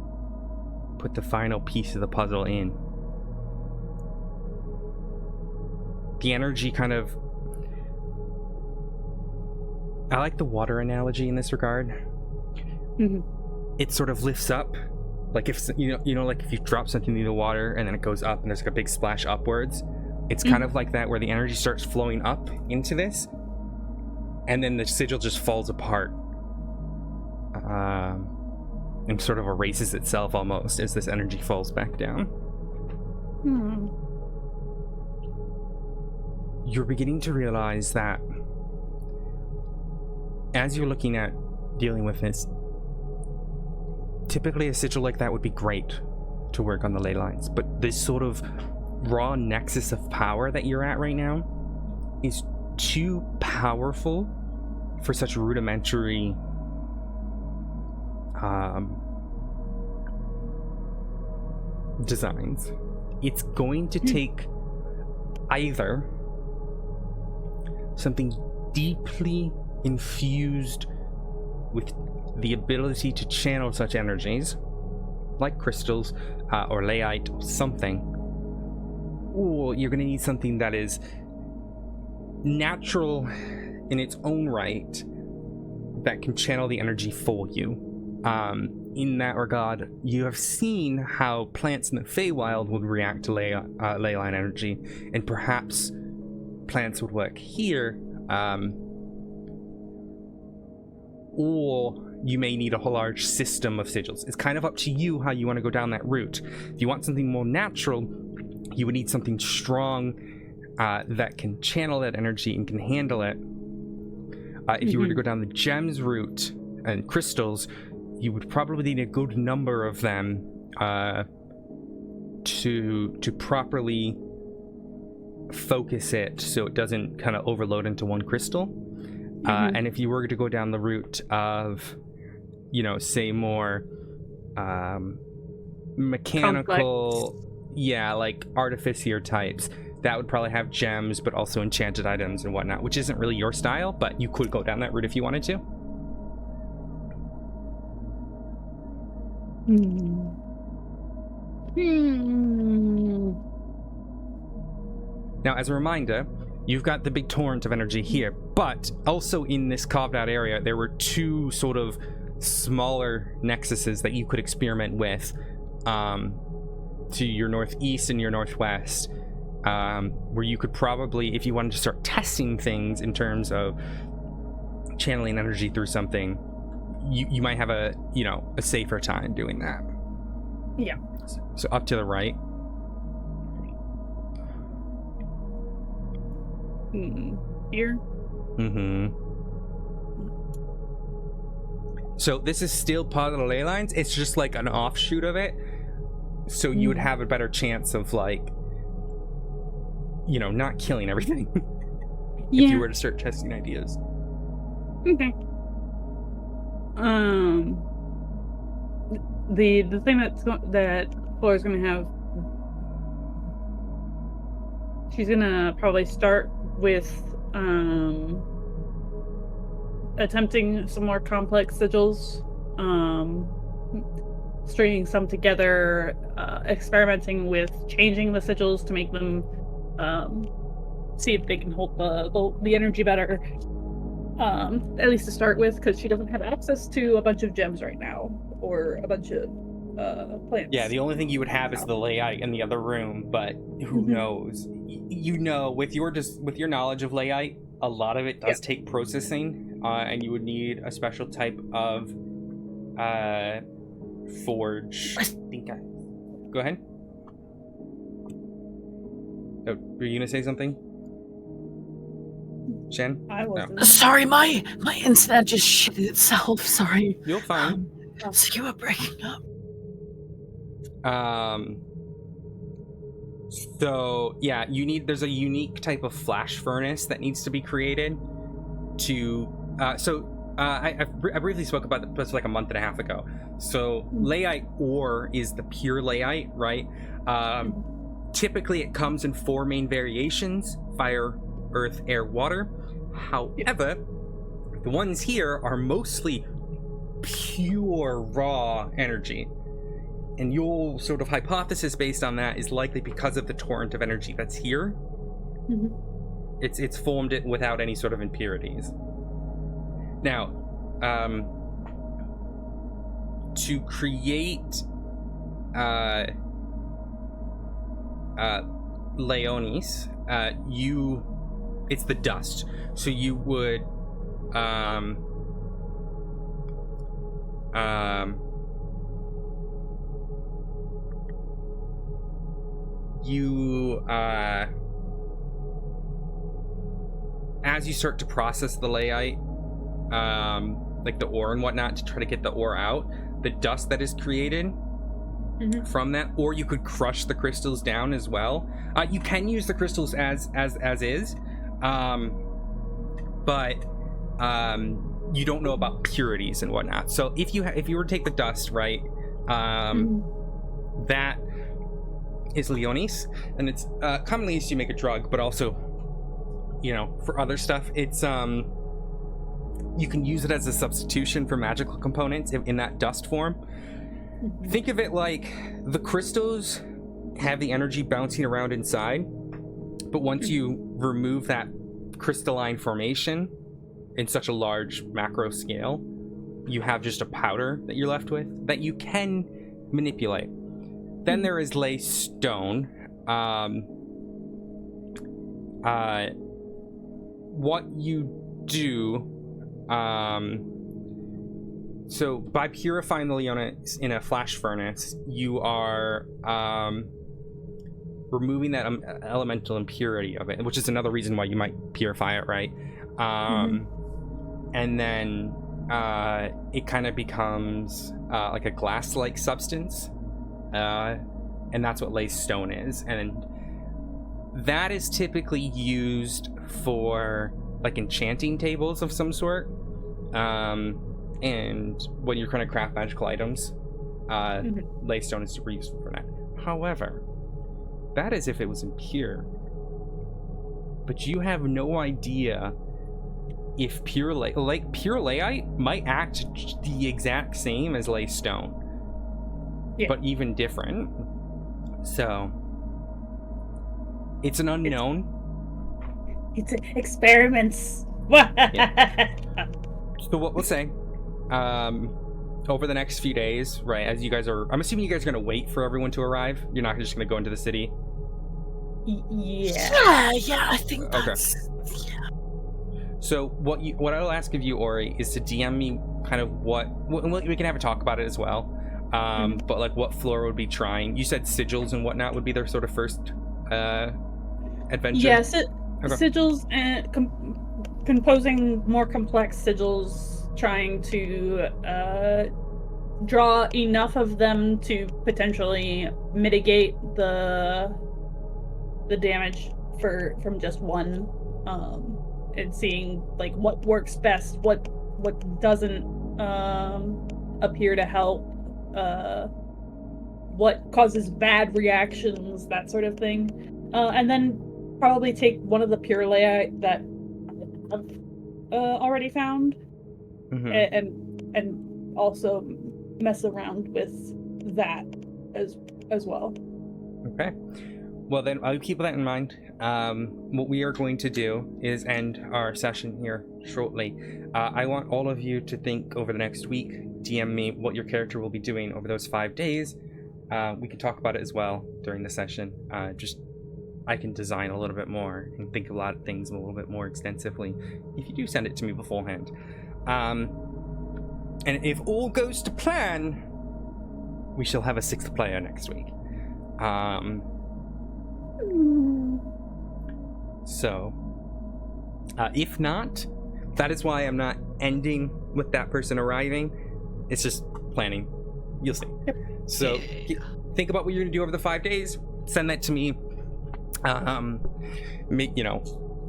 put the final piece of the puzzle in, the energy kind of... I like the water analogy in this regard. Mm-hmm. It sort of lifts up, like if like if you drop something into the water and then it goes up and there's like a big splash upwards. It's kind of like that, where the energy starts flowing up into this, and then the sigil just falls apart, and sort of erases itself almost as this energy falls back down. You're beginning to realize that as you're looking at dealing with this, typically a sigil like that would be great to work on the ley lines, but this sort of raw nexus of power that you're at right now is too powerful for such rudimentary designs. It's going to take either something deeply infused with the ability to channel such energies, like crystals or layite or something, or you're going to need something that is natural in its own right that can channel the energy for you. In that regard, you have seen how plants in the Feywild would react to ley line energy, and perhaps plants would work here, or you may need a whole large system of sigils. It's kind of up to you how you want to go down that route. If you want something more natural, you would need something strong that can channel that energy and can handle it. If you were to go down the gems route and crystals, you would probably need a good number of them to properly focus it so it doesn't kind of overload into one crystal. And if you were to go down the route of, say more mechanical, complex. like artificier types, that would probably have gems, but also enchanted items and whatnot, which isn't really your style, but you could go down that route if you wanted to. Now, as a reminder, you've got the big torrent of energy here, but also in this carved out area, there were two sort of smaller nexuses that you could experiment with to your northeast and your northwest, where you could probably, if you wanted to start testing things in terms of channeling energy through something, you might have a safer time doing that. Yeah. So up to the right. Here. So this is still part of the ley lines. It's just like an offshoot of it. So you would have a better chance of not killing everything if you were to start testing ideas. Okay. The thing that Flora's gonna have, she's gonna probably start with attempting some more complex sigils, stringing some together, experimenting with changing the sigils to make them see if they can hold the energy better, at least to start with, because she doesn't have access to a bunch of gems right now or a bunch of plants. Yeah, the only thing you would have is the layite in the other room, but who knows? With your knowledge of layite, a lot of it does take processing, and you would need a special type of forge. Go ahead. Oh, were you gonna say something, Shen? I wasn't. Sorry, my internet just shit itself. Sorry. You're fine. So you were breaking up. So yeah, there's a unique type of flash furnace that needs to be created to I briefly spoke about this like a month and a half ago. So layite ore is the pure layite, right? Typically it comes in 4 main variations: fire, earth, air, water. However, the ones here are mostly pure raw energy. And your sort of hypothesis based on that is likely because of the torrent of energy that's here. It's formed it without any sort of impurities. Now, to create Leonis, it's the dust. So you would as you start to process the layite, like the ore and whatnot, to try to get the ore out, the dust that is created from that, or you could crush the crystals down as well. You can use the crystals as is, but you don't know about purities and whatnot. So if you were to take the dust, right, that is Leonis, and it's commonly used to make a drug, but also, for other stuff, it's you can use it as a substitution for magical components in that dust form. Think of it like the crystals have the energy bouncing around inside, but once you remove that crystalline formation in such a large macro scale, you have just a powder that you're left with that you can manipulate. Then there is ley stone. What you do, so by purifying the Leonis in a flash furnace, you are removing that elemental impurity of it, which is another reason why you might purify it, right? And then it kind of becomes like a glass-like substance, and that's what lace stone is. And that is typically used for like enchanting tables of some sort, and when you're trying to craft magical items, lace stone is super useful for that. However, that is if it was impure, but you have no idea if pure layite might act the exact same as lace stone, but even different. So it's an unknown. It's experiments. So what we'll say, over the next few days, right, as you guys are, I'm assuming you guys are going to wait for everyone to arrive. You're not just going to go into the city. Yeah, I think that's... Okay. Yeah. So what I'll ask of you, Ori, is to DM me kind of we can have a talk about it as well. But like what Flora would be trying. You said sigils and whatnot would be their sort of first adventure. Yes, sigils and composing more complex sigils, trying to draw enough of them to potentially mitigate the damage from just one. And seeing like what works best, what doesn't appear to help, what causes bad reactions, that sort of thing, and then probably take one of the pure layite that I've already found, and also mess around with that as well. Okay. Well, then I'll keep that in mind. What we are going to do is end our session here shortly. I want all of you to think over the next week, DM me what your character will be doing over those 5 days. We can talk about it as well during the session. I can design a little bit more and think a lot of things a little bit more extensively if you do send it to me beforehand. And if all goes to plan, we shall have a 6th player next week. So, if not, that is why I'm not ending with that person arriving. It's just planning. You'll see. Yep. So, think about what you're going to do over the 5 days. Send that to me.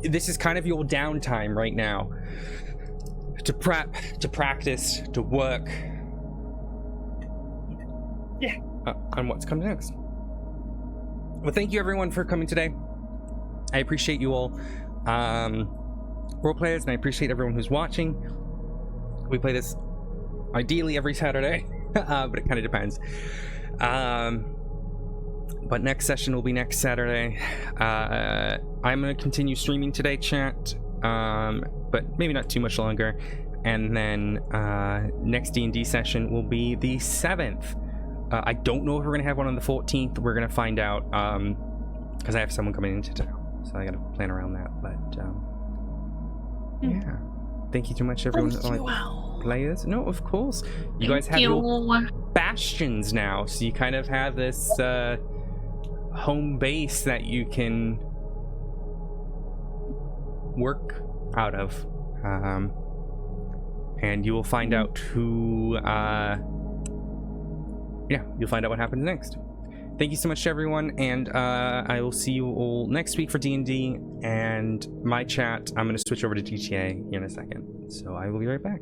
This is kind of your downtime right now. To prep, to practice, to work. Yeah. On what's coming next. Well, thank you everyone for coming today. I appreciate you all, role players, and I appreciate everyone who's watching. We play this ideally every Saturday, but it kind of depends. But next session will be next Saturday. I'm going to continue streaming today, chat, but maybe not too much longer. And then next D&D session will be the 7th. I don't know if we're going to have one on the 14th. We're going to find out, because I have someone coming in today. So I gotta plan around that, but yeah. Thank you too much, everyone. Players. No, of course. You guys have your Bastions now, so you kind of have this home base that you can work out of, and you will find out who. You'll find out what happens next. Thank you so much, everyone, and I will see you all next week for D&D and my chat. I'm going to switch over to GTA in a second, so I will be right back.